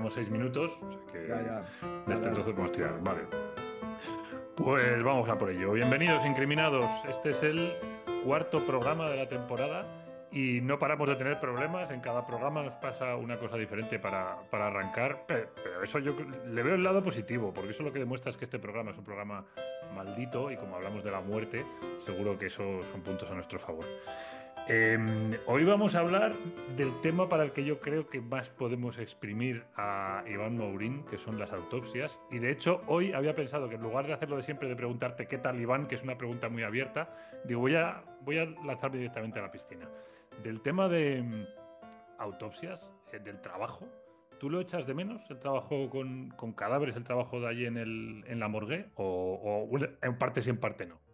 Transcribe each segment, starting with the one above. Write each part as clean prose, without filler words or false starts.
llevamos 6 minutos, o sea que Ya, ya. de Dale, este dale. trozo podemos tirar. Vale. Pues vamos a por ello. Bienvenidos, incriminados. Este es el cuarto programa de la temporada y no paramos de tener problemas. En cada programa nos pasa una cosa diferente para arrancar, pero eso le veo el lado positivo, porque eso lo que demuestra es que este programa es un programa maldito y como hablamos de la muerte, seguro que esos son puntos a nuestro favor. Hoy vamos a hablar del tema para el que yo creo que más podemos exprimir a Iván Mourín, que son las autopsias. Y de hecho, hoy había pensado que en lugar de hacerlo de siempre, de preguntarte qué tal Iván, que es una pregunta muy abierta, digo, voy a lanzarme directamente a la piscina. Del tema de autopsias, del trabajo, ¿tú lo echas de menos, el trabajo con cadáveres, el trabajo de allí en la morgue? ¿O en parte sí, en parte no?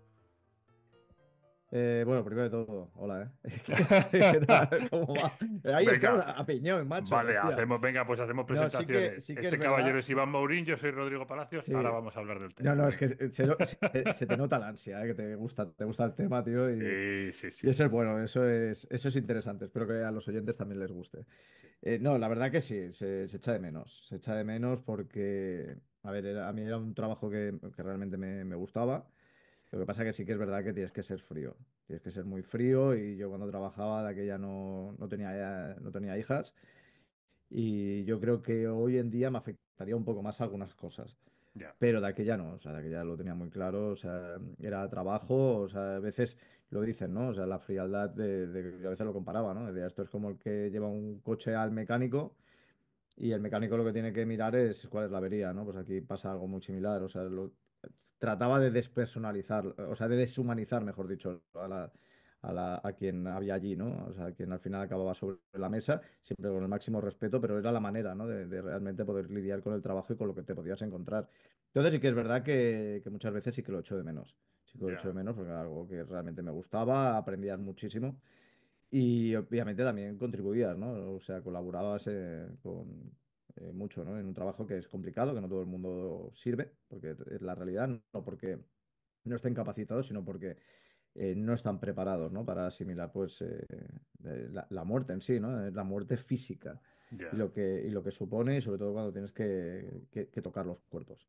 Bueno, primero de todo, hola, ¿eh? ¿Qué tal? ¿Cómo va? Ahí estamos Venga, a piñón, macho, vale, hostia. venga, pues hacemos No, presentaciones. sí que es Este caballero verdad. es Iván Mourín, yo soy Rodrigo Palacios, ahora Sí. vamos a hablar del No, tema. no, es Venga. que se te nota la ansia, que te gusta el tema, tío, Sí, sí, y sí, eso sí, es bueno, eso es interesante. Espero que a los oyentes también les guste. sí. No, la verdad que sí, se echa de menos. Se echa de menos porque, a ver, a mí era un trabajo que realmente me gustaba. Lo que pasa que sí que es verdad que tienes que ser frío. Tienes que ser muy frío y yo cuando trabajaba de aquella no tenía hijas y yo creo que hoy en día me afectaría un poco más algunas cosas. Ya, Pero de aquella no, o sea, de aquella lo tenía muy claro, o sea, era trabajo, o sea, a veces lo dicen, ¿no? O sea, la frialdad yo a veces lo comparaba, ¿no? Decía, esto es como el que lleva un coche al mecánico y el mecánico lo que tiene que mirar es cuál es la avería, ¿no? Pues aquí pasa algo muy similar, o sea, trataba de despersonalizar, o sea, de deshumanizar, mejor dicho, a quien había allí, ¿no? O sea, a quien al final acababa sobre la mesa, siempre con el máximo respeto, pero era la manera, ¿no? De realmente poder lidiar con el trabajo y con lo que te podías encontrar. Entonces sí que es verdad que muchas veces sí que lo echo de menos. Sí que lo echo de ya. menos porque era algo que realmente me gustaba, aprendías muchísimo. Y obviamente también contribuías, ¿no? O sea, colaborabas mucho, ¿no? En un trabajo que es complicado, que no todo el mundo sirve, porque es la realidad, no porque no estén capacitados, sino porque no están preparados, ¿no? Para asimilar, pues, la muerte en sí, ¿no? La muerte física Ya. y lo que supone, y sobre todo cuando tienes que tocar los cuerpos.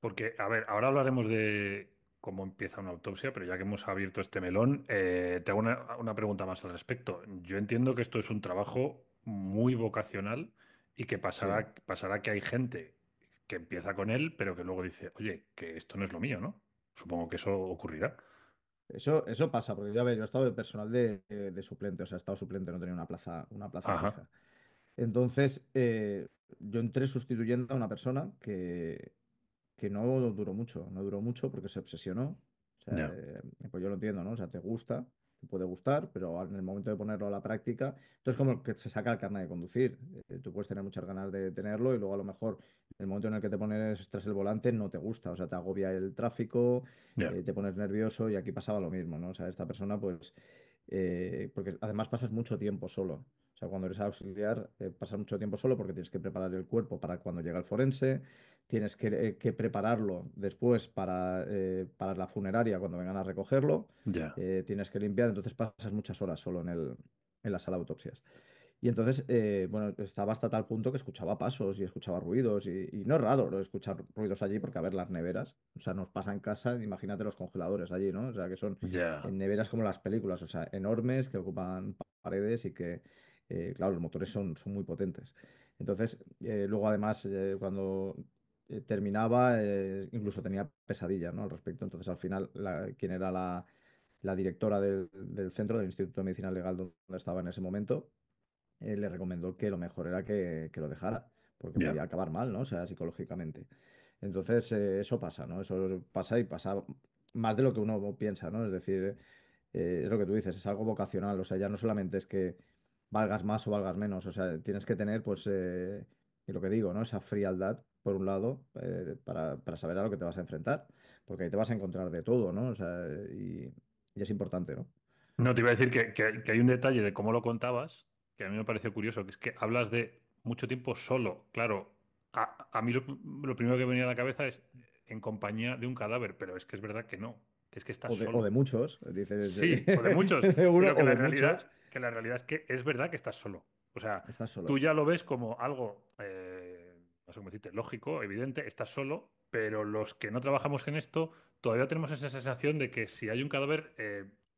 Porque, a ver, ahora hablaremos de cómo empieza una autopsia, pero ya que hemos abierto este melón, te hago una pregunta más al respecto. Yo entiendo que esto es un trabajo muy vocacional y que Sí. pasará que hay gente que empieza con él, pero que luego dice, oye, que esto no es lo mío, ¿no? Supongo que eso ocurrirá. Eso pasa, porque ya ves, yo he estado de personal de suplente, o sea, he estado suplente, no tenía una plaza Ajá, fija. Entonces, yo entré sustituyendo a una persona que no duró mucho, no duró mucho porque se obsesionó. O sea, ya, pues yo lo entiendo, ¿no? O sea, te gusta, te puede gustar, pero en el momento de ponerlo a la práctica, esto es como el que se saca el carnet de conducir. Tú puedes tener muchas ganas de tenerlo y luego a lo mejor el momento en el que te pones tras el volante no te gusta, o sea, te agobia el tráfico, ya, te pones nervioso y aquí pasaba lo mismo, ¿no? O sea, esta persona, pues, porque además pasas mucho tiempo solo. O sea, cuando eres auxiliar, pasas mucho tiempo solo porque tienes que preparar el cuerpo para cuando llega el forense, tienes que prepararlo después para la funeraria cuando vengan a recogerlo, ya, tienes que limpiar, entonces pasas muchas horas solo en la sala de autopsias. Y entonces, bueno, estaba hasta tal punto que escuchaba pasos y escuchaba ruidos y no es raro ¿no? escuchar ruidos allí porque, a ver, las neveras, o sea, nos pasa en casa, imagínate los congeladores allí, ¿no? O sea, que son ya, en neveras como las películas, o sea, enormes que ocupan paredes y que, claro, los motores son muy potentes. Entonces, luego además, cuando terminaba, incluso tenía pesadillas, ¿no? Al respecto. Entonces, al final, quien era la directora del centro, del Instituto de Medicina Legal donde estaba en ese momento, le recomendó que lo mejor era que lo dejara, porque ya. podía acabar mal, ¿no? O sea, psicológicamente. Entonces, eso pasa, ¿no? Eso pasa y pasa más de lo que uno piensa, ¿no? Es decir, es lo que tú dices, es algo vocacional, o sea, ya no solamente es que valgas más o valgas menos, o sea, tienes que tener, pues, y lo que digo, ¿no? Esa frialdad, por un lado, para saber a lo que te vas a enfrentar, porque ahí te vas a encontrar de todo, ¿no? O sea, y es importante, ¿no? No, te iba a decir que hay un detalle de cómo lo contabas, que a mí me pareció curioso, que es que hablas de mucho tiempo solo. Claro, a mí lo primero que me venía a la cabeza es en compañía de un cadáver, pero es que es verdad que no, que es que estás O de solo. muchos, dices, Sí, o de muchos, de uno pero o de muchos, que la realidad es que es verdad que estás solo. O sea, estás tú solo. ya lo ves como algo, sé cómo decirte, lógico, evidente, estás solo, pero los que no trabajamos en esto todavía tenemos esa sensación de que si hay un cadáver,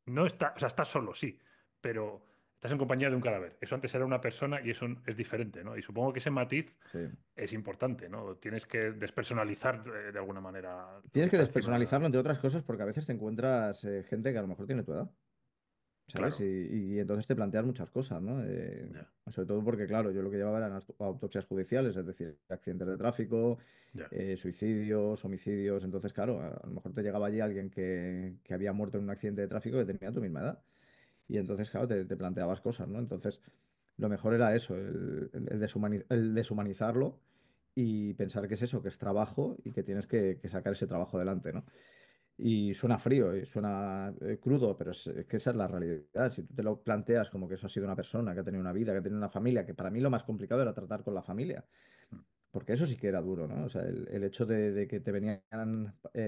no está, o sea, estás solo, sí, pero estás en compañía de un cadáver. Eso antes era una persona y eso es diferente, ¿no? Y supongo que ese matiz Sí. es importante, ¿no? Tienes que despersonalizar de alguna manera lo que Tienes que está encima. despersonalizarlo, entre otras cosas, porque a veces te encuentras gente que a lo mejor tiene tu edad. ¿Sabes? Claro, Y entonces te planteas muchas cosas, ¿no? ya, Sobre todo porque, claro, yo lo que llevaba eran autopsias judiciales, es decir, accidentes de tráfico, ya. suicidios, homicidios. Entonces, claro, a lo mejor te llegaba allí alguien que había muerto en un accidente de tráfico que tenía tu misma edad. Y entonces, claro, te planteabas cosas, ¿no? Entonces, lo mejor era eso, el deshumanizarlo y pensar que es eso, que es trabajo y que tienes que sacar ese trabajo adelante, ¿no? Y suena frío y suena crudo, pero es que esa es la realidad. Si tú te lo planteas como que eso ha sido una persona que ha tenido una vida, que ha tenido una familia, que para mí lo más complicado era tratar con la familia, Mm. porque eso sí que era duro, ¿no? O sea, el hecho de que te venían,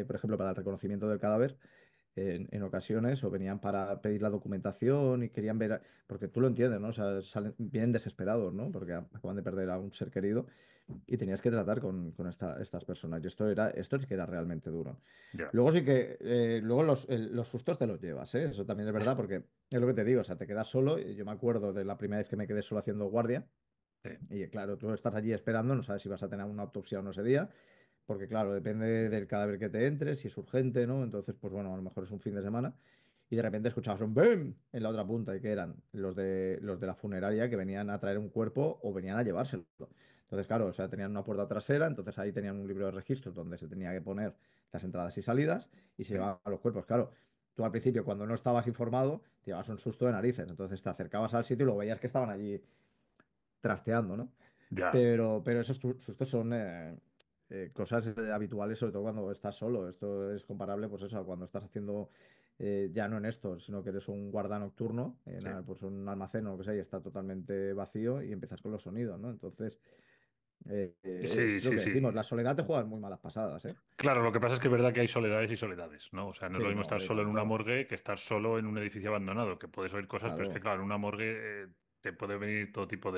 por ejemplo, para el reconocimiento del cadáver, en ocasiones, o venían para pedir la documentación y querían ver, porque tú lo entiendes, ¿no? O sea, vienen desesperados, ¿no? Porque acaban de perder a un ser querido y tenías que tratar con estas personas. Y esto sí que era realmente duro. Ya, Luego sí que, luego los sustos te los llevas, ¿eh? Eso también es verdad, porque es lo que te digo, o sea, te quedas solo. Y yo me acuerdo de la primera vez que me quedé solo haciendo guardia. sí, Y claro, tú estás allí esperando, no sabes si vas a tener una autopsia o no ese día, porque claro, depende del cadáver que te entre, si es urgente, ¿no? Entonces, pues bueno, a lo mejor es un fin de semana. Y de repente escuchabas un ¡BEM! En la otra punta, y que eran los de la funeraria que venían a traer un cuerpo o venían a llevárselo. Entonces, claro, o sea, tenían una puerta trasera, entonces ahí tenían un libro de registros donde se tenía que poner las entradas y salidas y se sí, llevaban los cuerpos. Claro, tú al principio, cuando no estabas informado, te llevabas un susto de narices. Entonces te acercabas al sitio y luego veías que estaban allí trasteando, ¿no? ya. Pero esos sustos son cosas habituales, sobre todo cuando estás solo. Esto es comparable, pues eso, a cuando estás haciendo, ya no en esto, sino que eres un guarda nocturno, Sí. pues un almacén o lo que sea, y está totalmente vacío y empiezas con los sonidos, ¿no? Entonces, Sí, es lo sí, que decimos, sí. la soledad te juega muy malas pasadas, ¿eh? Claro, lo que pasa es que es verdad que hay soledades y soledades, ¿no? O sea, no es lo Sí, mismo no, estar hombre, solo en una tanto. morgue que estar solo en un edificio abandonado, que puedes oír cosas, pero es que, Claro. claro, en una morgue te puede venir todo tipo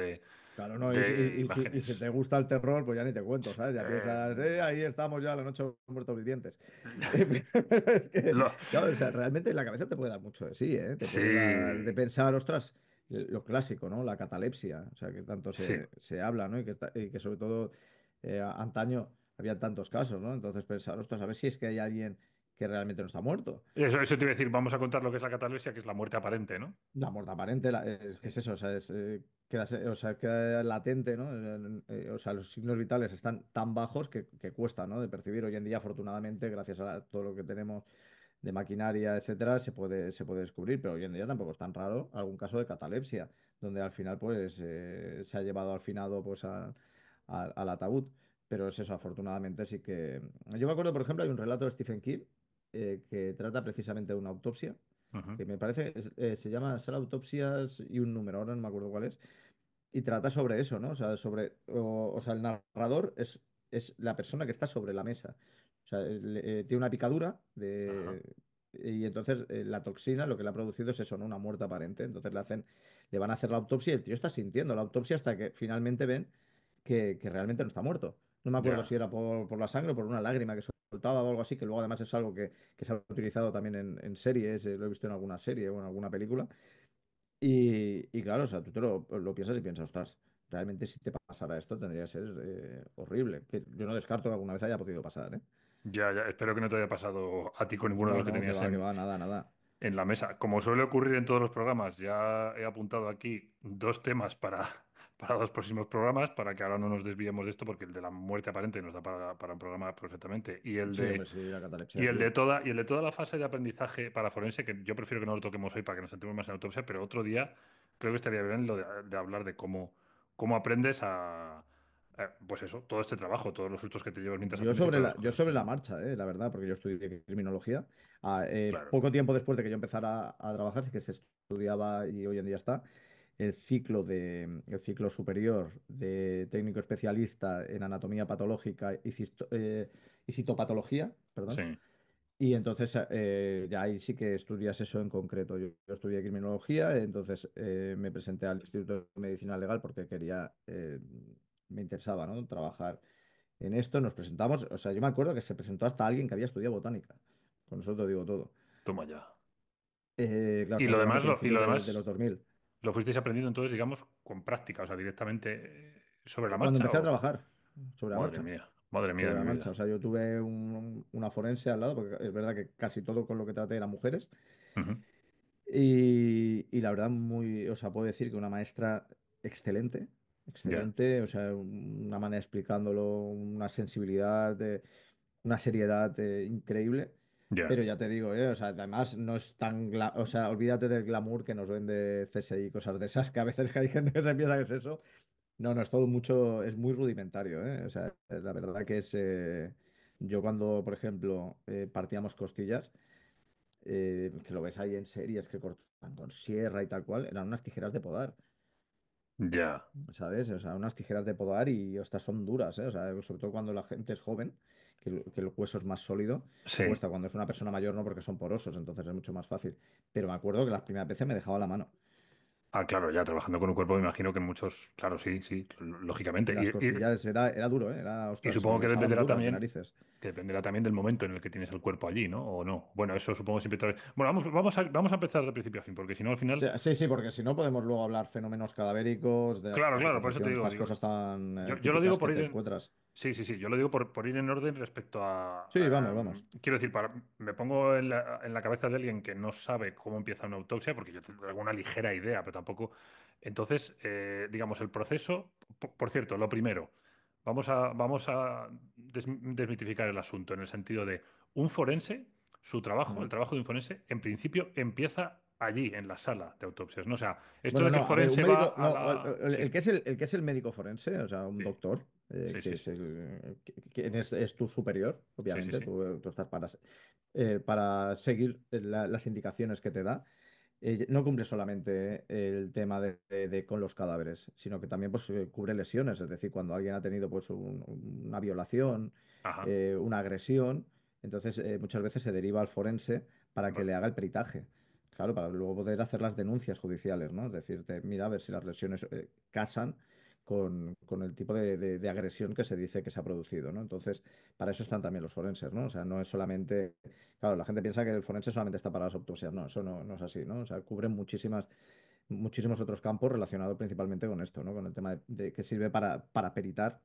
Claro, no, de y si imágenes. te gusta el terror, pues ya ni te cuento, ¿sabes? Ya Eh, piensas, ahí estamos ya, la noche de los muertos vivientes. Es que, lo- claro, o sea, realmente la cabeza te puede dar mucho de sí, ¿eh? Te puede dar de sí, pensar, ostras, lo clásico, ¿no? La catalepsia, o sea, que tanto sí. se habla, ¿no? Y que sobre todo antaño había tantos casos, ¿no? Entonces pensar, ostras, a ver si es que hay alguien que realmente no está muerto. Eso te iba a decir, vamos a contar lo que es la catalepsia, que es la muerte aparente, ¿no? La muerte aparente, es que Sí, es eso, o sea, o sea, queda latente, ¿no? O sea, los signos vitales están tan bajos que cuesta, ¿no? De percibir. Hoy en día, afortunadamente, gracias a todo lo que tenemos de maquinaria, etcétera, se puede descubrir, pero hoy en día tampoco es tan raro algún caso de catalepsia, donde al final, pues, se ha llevado al finado, pues, al ataúd. Pero es eso, afortunadamente sí que... Yo me acuerdo, por ejemplo, hay un relato de Stephen King que trata precisamente de una autopsia ujú, que me parece, se llama Sala Autopsias y un número, ahora no me acuerdo cuál es, y trata sobre eso, ¿no? O sea, o sea, el narrador es la persona que está sobre la mesa. O sea, tiene una picadura ajá, y entonces la toxina lo que le ha producido es eso, ¿no? Una muerte aparente. Entonces le van a hacer la autopsia y el tío está sintiendo la autopsia hasta que finalmente ven que realmente no está muerto. No me acuerdo si ya. era por la sangre o por una lágrima que soltaba o algo así, que luego además es algo que se ha utilizado también en series, lo he visto en alguna serie o en alguna película. Y claro, o sea, tú lo piensas y piensas, ostras, realmente si te pasara esto tendría que ser horrible. Que yo no descarto que alguna vez haya podido pasar, ¿eh? Ya, ya. Espero que no te haya pasado a ti con ninguno de No, los que no, tenías que va, nada, nada. en la mesa. Como suele ocurrir en todos los programas, ya he apuntado aquí dos temas para los próximos programas, para que ahora no nos desviemos de esto, porque el de la muerte aparente nos da para un programa perfectamente. Sí, hombre, sí, la catalepsia Y el sí. de toda, y el de toda la fase de aprendizaje para forense, que yo prefiero que no lo toquemos hoy para que nos centremos más en autopsia, pero otro día creo que estaría bien lo de hablar de cómo aprendes pues eso, todo este trabajo, todos los sustos que te llevas mientras Yo aprendes y sobre todas las la, yo cosas sobre que... la marcha, la verdad, porque yo estudié criminología. Claro, Poco tiempo después de que yo empezara a trabajar, sí que se estudiaba y hoy en día está el ciclo superior de técnico especialista en anatomía patológica y citopatología, perdón. sí. Y entonces ya ahí sí que estudias eso en concreto. Yo estudié criminología, entonces me presenté al Instituto de Medicina Legal porque me interesaba, ¿no? Trabajar en esto, nos presentamos, o sea, yo me acuerdo que se presentó hasta alguien que había estudiado botánica. Con eso te digo todo. Toma ya. Claro, Y estamos lo hablando de demás, y principios lo de demás los 2000. lo fuisteis aprendiendo entonces, digamos, con práctica, o sea, directamente sobre la Cuando marcha empecé a o... trabajar, sobre la marcha. Madre mía de Sobre mi la marcha. O vida. sea, yo tuve una forense al lado, porque es verdad que casi todo con lo que traté eran mujeres. Ujú. Y la verdad, o sea, puedo decir que una maestra excelente, Ya, excelente, o sea, una manera explicándolo, una sensibilidad, una seriedad increíble. ya. Pero ya te digo, o sea, además no es tan, o sea, olvídate del glamour que nos vende CSI y cosas de esas, que a veces hay gente que se piensa que es eso. No, no, es todo mucho, es muy rudimentario, ¿eh? O sea, la verdad que es, yo cuando, por ejemplo, partíamos costillas, que lo ves ahí en series que cortan con sierra y tal cual, eran unas tijeras de podar, Ya. ¿sabes? O sea, unas tijeras de podar y estas son duras, ¿eh? O sea, sobre todo cuando la gente es joven, que el hueso es más sólido, Sí. cuesta. Cuando es una persona mayor, no, porque son porosos, entonces es mucho más fácil. Pero me acuerdo que las primeras veces me dejaba la mano. Ah, claro, ya trabajando con un cuerpo, me imagino que en muchos, claro, sí, sí, lógicamente. Las costillas era duro, ¿eh? Y Ostras, se me supongo dejaban duras de narices. que dependerá también del momento en el que tienes el cuerpo allí, ¿no? O no. Bueno, eso supongo siempre. Bueno, vamos a empezar de principio a fin, porque si no, al final. Sí, sí, sí, porque si no podemos luego hablar fenómenos cadavéricos, de Claro, claro, por eso te decomposición, digo, estas cosas tan yo lo digo típicas que por ir te en. encuentras. Sí, sí, sí, yo lo digo por ir en orden respecto Sí, a. vamos, vamos. Quiero decir, me pongo en la cabeza de alguien que no sabe cómo empieza una autopsia, porque yo tengo alguna ligera idea, pero tampoco. Entonces, digamos, el proceso. Por cierto, lo primero, vamos a desmitificar el asunto en el sentido de un forense, su trabajo, el Mm. trabajo de un forense, en principio empieza allí, en la sala de autopsias, ¿no? O sea, esto Bueno, de que el no, a ver, un forense va médico, a no, la. el Sí, que es el que es el médico forense, o sea, un sí, doctor, sí, que sí, es sí. quien es tu superior, Sí, sí, obviamente, sí. tú estás para seguir las indicaciones que te da. No cumple solamente el tema de con los cadáveres, sino que también pues, cubre lesiones, es decir, cuando alguien ha tenido pues, una violación, Ajá. una agresión, entonces muchas veces se deriva al forense para que Vale. le haga el peritaje. Claro, para luego poder hacer las denuncias judiciales, ¿no? Es decirte, mira, a ver si las lesiones casan con el tipo de agresión que se dice que se ha producido, ¿no? Entonces, para eso están también los forenses, ¿no? O sea, no es solamente. Claro, la gente piensa que el forense solamente está para las autopsias. No, eso no es así, ¿no? O sea, cubren muchísimos otros campos relacionados principalmente con esto, ¿no? Con el tema de que sirve para peritar.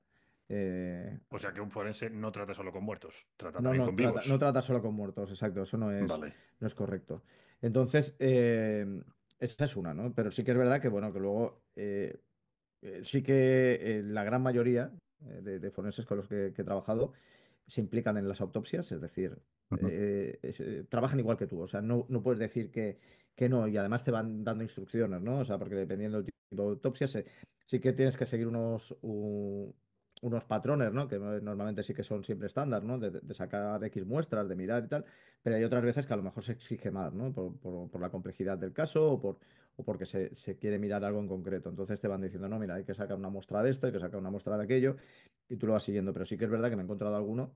eh, O sea que un forense no trata solo con muertos, trata no, también no con trata, vivos. no trata solo con muertos, exacto, eso Vale. no es correcto. Entonces, esa es una, ¿no? Pero sí que es verdad que, bueno, que luego sí que la gran mayoría de forenses con los que he trabajado se implican en las autopsias, es decir, Ujú. trabajan igual que tú, o sea, no puedes decir que no, y además te van dando instrucciones, ¿no? O sea, porque dependiendo del tipo de autopsia, sí que tienes que seguir unos patrones, ¿no? Que normalmente sí que son siempre estándar, ¿no? De sacar X muestras, de mirar y tal, pero hay otras veces que a lo mejor se exige más, ¿no? Por la complejidad del caso o porque se quiere mirar algo en concreto. Entonces te van diciendo, no, mira, hay que sacar una muestra de esto, hay que sacar una muestra de aquello, y tú lo vas siguiendo. Pero sí que es verdad que me he encontrado alguno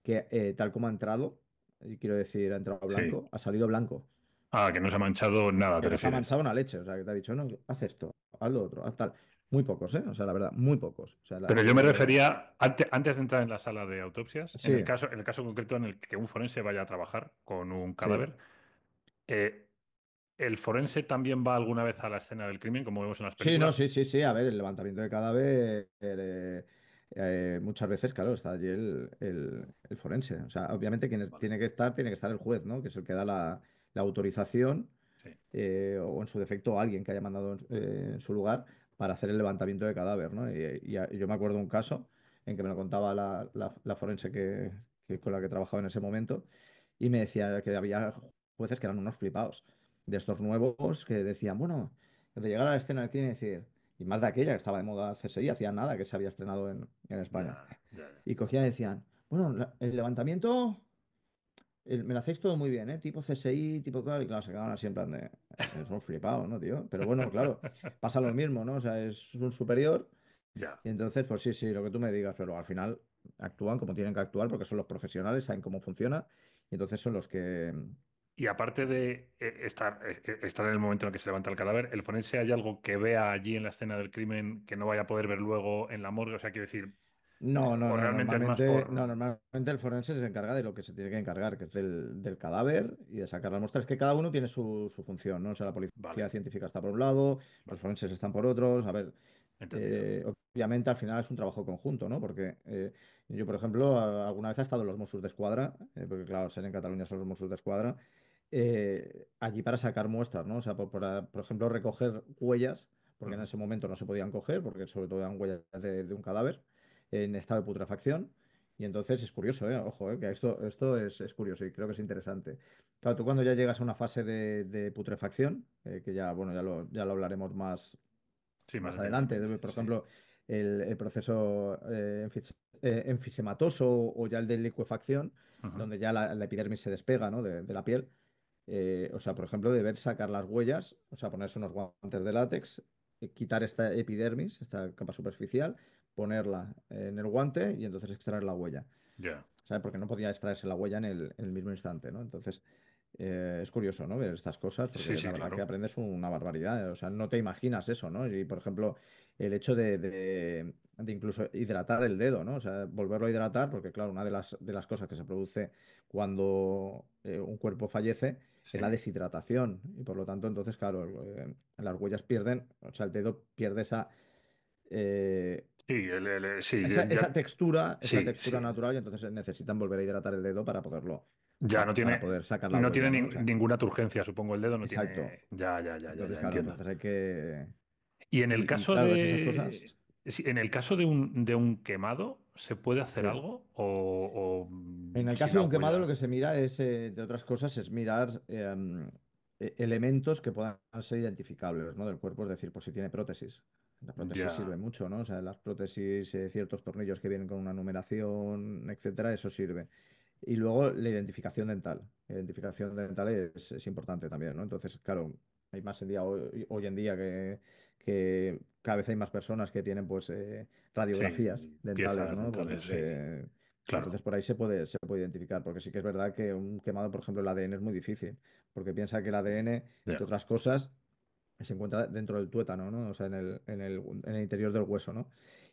que, tal como ha entrado, y quiero decir, ha entrado Sí. blanco, ha salido blanco, Ah, que no se ha manchado nada, te que nos ha refieres. manchado una leche. O sea, que te ha dicho, no, haz esto, haz lo otro, haz tal. Muy pocos, ¿eh? O sea, la verdad, muy pocos. O sea, Pero yo me refería, antes de entrar en la sala de autopsias, sí. en el caso concreto en el que un forense vaya a trabajar con un Sí. cadáver, eh, ¿el forense también va alguna vez a la escena del crimen, como vemos en las Sí, no, películas? sí, sí, sí. A ver, el levantamiento de cadáver, muchas veces, claro, está allí el forense. O sea, obviamente Vale. tiene que estar el juez, ¿no? Que es el que da la autorización, Sí. o en su defecto alguien que haya mandado en su lugar para hacer el levantamiento de cadáver, ¿no? Y yo me acuerdo de un caso en que me lo contaba la forense con la que trabajaba en ese momento y me decía que había jueces que eran unos flipados de estos nuevos que decían, bueno, de llegar a la escena del crimen y decir, y más de aquella que estaba de moda CSI, hacía nada que se había estrenado en España. Ya, ya, ya. Y cogían y decían, bueno, el levantamiento me lo hacéis todo muy bien, ¿eh? Tipo CSI, tipo claro, y claro, se quedaban así en plan de, son flipados, ¿no, tío? Pero bueno, claro, pasa lo mismo, ¿no? O sea, es un superior Ya. y entonces, pues sí, sí, lo que tú me digas, pero al final actúan como tienen que actuar porque son los profesionales, saben cómo funciona y entonces son los que. Y aparte de estar en el momento en el que se levanta el cadáver, ¿el forense hay algo que vea allí en la escena del crimen que no vaya a poder ver luego en la morgue? O sea, quiero decir, No, no, ¿O no. realmente es más por... Normalmente el forense se encarga de lo que se tiene que encargar, que es del cadáver y de sacar las muestras, que cada uno tiene su función, ¿no? O sea, la Vale, policía científica está por un lado, los vale, forenses están por otros. A ver, entendido. obviamente al final es un trabajo conjunto, ¿no? Porque yo, por ejemplo, alguna vez he estado en los Mossos de Escuadra, porque claro, ser en Cataluña son los Mossos de Escuadra, allí para sacar muestras, ¿no? O sea, por ejemplo, recoger huellas, porque en Ujú. ese momento no se podían coger, porque sobre todo eran huellas de un cadáver en estado de putrefacción. Y entonces es curioso, ¿eh? Ojo, que esto es curioso y creo que es interesante. Claro, tú cuando ya llegas a una fase de putrefacción, que ya, bueno, ya lo hablaremos Sí, más más adelante, detenidamente, por sí. ejemplo, el proceso enfisematoso o ya el de licuefacción, Ujú. donde ya la epidermis se despega, ¿no? de la piel. O sea, por ejemplo, deber sacar las huellas, o sea, ponerse unos guantes de látex, quitar esta epidermis, esta capa superficial, ponerla en el guante y entonces extraer la huella. Ya. ¿Sabes? Porque no podía extraerse la huella en el mismo instante, ¿no? Entonces, es curioso, ¿no? Ver estas cosas, Sí, porque sí, la verdad que claro. aprendes una barbaridad. O sea, no te imaginas eso, ¿no? Y, por ejemplo, el hecho de incluso hidratar el dedo, ¿no? O sea, volverlo a hidratar, porque, claro, una de las cosas que se produce cuando un cuerpo fallece es la Sí. deshidratación. Y por lo tanto, entonces, claro, las huellas pierden, o sea, el dedo pierde eh, Sí, sí, esa, esa textura, esa sí, textura sí. natural y entonces necesitan volver a hidratar el dedo para poderlo, Ya no para tiene, poder sacar la no tiene huella, ¿no? O sea, ninguna turgencia, supongo, el dedo no exacto. tiene. Ya, ya, ya, ya, Entonces, ya, claro, entiendo. entonces hay que... Y en el Y caso claro, ves esas cosas. sí, en el caso de un quemado, ¿se puede hacer Sí. algo? O En el si caso de la un quemado, lo huella. que se mira es, entre otras cosas, es mirar elementos que puedan ser identificables, ¿no? Del cuerpo, es decir, por si tiene prótesis. La prótesis sirve Ya, mucho, ¿no? O sea, las prótesis, ciertos tornillos que vienen con una numeración, etcétera, eso sirve. Y luego la identificación dental. La identificación dental es importante también, ¿no? Entonces, claro, hay más hoy en día que cada vez hay más personas que tienen pues radiografías sí, dentales, piezas ¿no? Pues dentales, sí, entonces claro. por ahí se puede identificar, porque sí que es verdad que un quemado, por ejemplo, el ADN es muy difícil, porque piensa que el ADN, entre Ya, otras cosas, se encuentra dentro del tuétano, ¿no? O sea, en el interior del hueso, ¿no?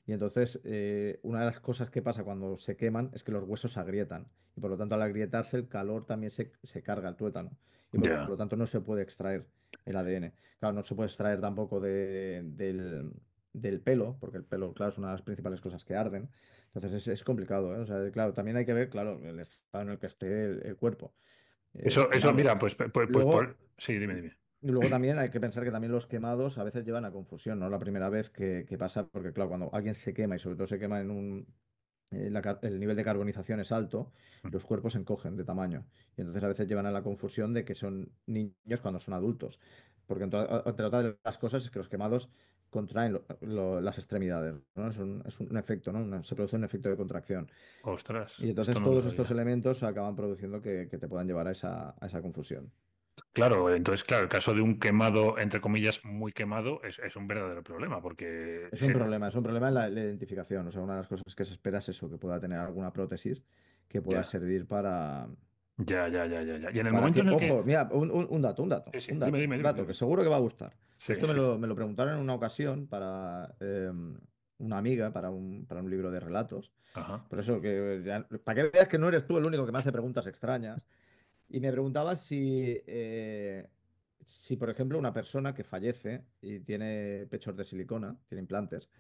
Y entonces, una de las cosas que pasa cuando se queman es que los huesos se agrietan. Y por lo tanto, al agrietarse, el calor también se carga el tuétano. Y por ya. lo tanto, no se puede extraer el ADN. Claro, no se puede extraer tampoco del pelo, porque el pelo, claro, es una de las principales cosas que arden. Entonces, es complicado, ¿eh? O sea, claro, también hay que ver, claro, el estado en el que esté el cuerpo Eso, quemado. mira, pues, Luego, sí, dime, dime. y luego también hay que pensar que también los quemados a veces llevan a confusión, ¿no? La primera vez que pasa, porque claro, cuando alguien se quema y sobre todo se quema el nivel de carbonización es alto, los cuerpos se encogen de tamaño. Y entonces a veces llevan a la confusión de que son niños cuando son adultos. Porque entre otras de las cosas es que los quemados contraen las extremidades, ¿no? Es un efecto, ¿no? Se produce un efecto de contracción. Ostras, Y esto entonces no lo todos estos sabía. elementos acaban produciendo que te puedan llevar a esa confusión. Claro, entonces, claro, el caso de un quemado, entre comillas, muy quemado, es un verdadero problema, porque Es un problema en la identificación. O sea, una de las cosas que se espera es eso, que pueda tener alguna prótesis que pueda ya, servir para, ya, ya, ya, ya, ya. Y en el para momento que, en el ojo, que... mira, un dato, un dato, Sí, sí, un dime, dato, dime, un dime, dato que dime. seguro que va a gustar. Sí, Esto me sí, lo, sí. me lo preguntaron en una ocasión para una amiga, para un libro de relatos. Ajá. Por eso que, para que veas que no eres tú el único que me hace preguntas extrañas. Y me preguntaba si, por ejemplo, una persona que fallece y tiene pechos de silicona, tiene implantes,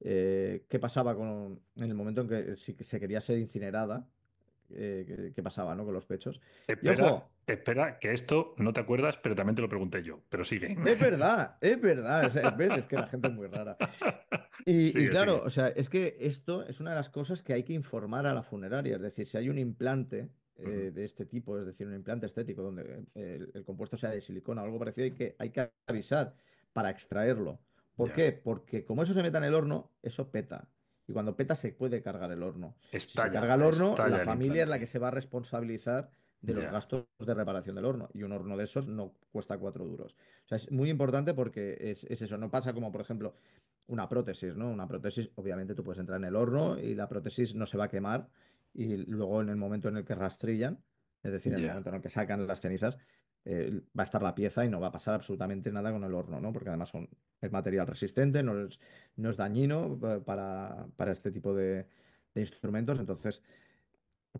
qué pasaba en el momento en que si se quería ser incinerada, qué pasaba, ¿no? Con los pechos. Y Espera, ojo, espera, que esto no te acuerdas, pero también te lo pregunté yo, pero sigue. es verdad, es verdad. O sea, ¿ves? Es que la gente es muy rara. Y Sigue, claro, sigue. o sea, es que esto es una de las cosas que hay que informar a la funeraria. Es decir, si hay un implante Ujú. de este tipo, es decir, un implante estético donde el compuesto sea de silicona o algo parecido, hay que avisar para extraerlo. ¿Por Ya. qué? Porque como eso se meta en el horno, eso peta. Y cuando peta se puede cargar el horno. Si se Estalla, carga el horno, la estalla el familia es la que implante. se va a responsabilizar de los Ya. gastos de reparación del horno. Y un horno de esos no cuesta 4 duros. O sea, es muy importante porque es eso. No pasa como, por ejemplo, una prótesis, ¿no? Una prótesis, obviamente tú puedes entrar en el horno y la prótesis no se va a quemar y luego en el momento en el que rastrillan, Es decir, en el Ya. momento en el que sacan las cenizas, va a estar la pieza y no va a pasar absolutamente nada con el horno, ¿no? Porque además es material resistente, no es dañino para este tipo de instrumentos. Entonces,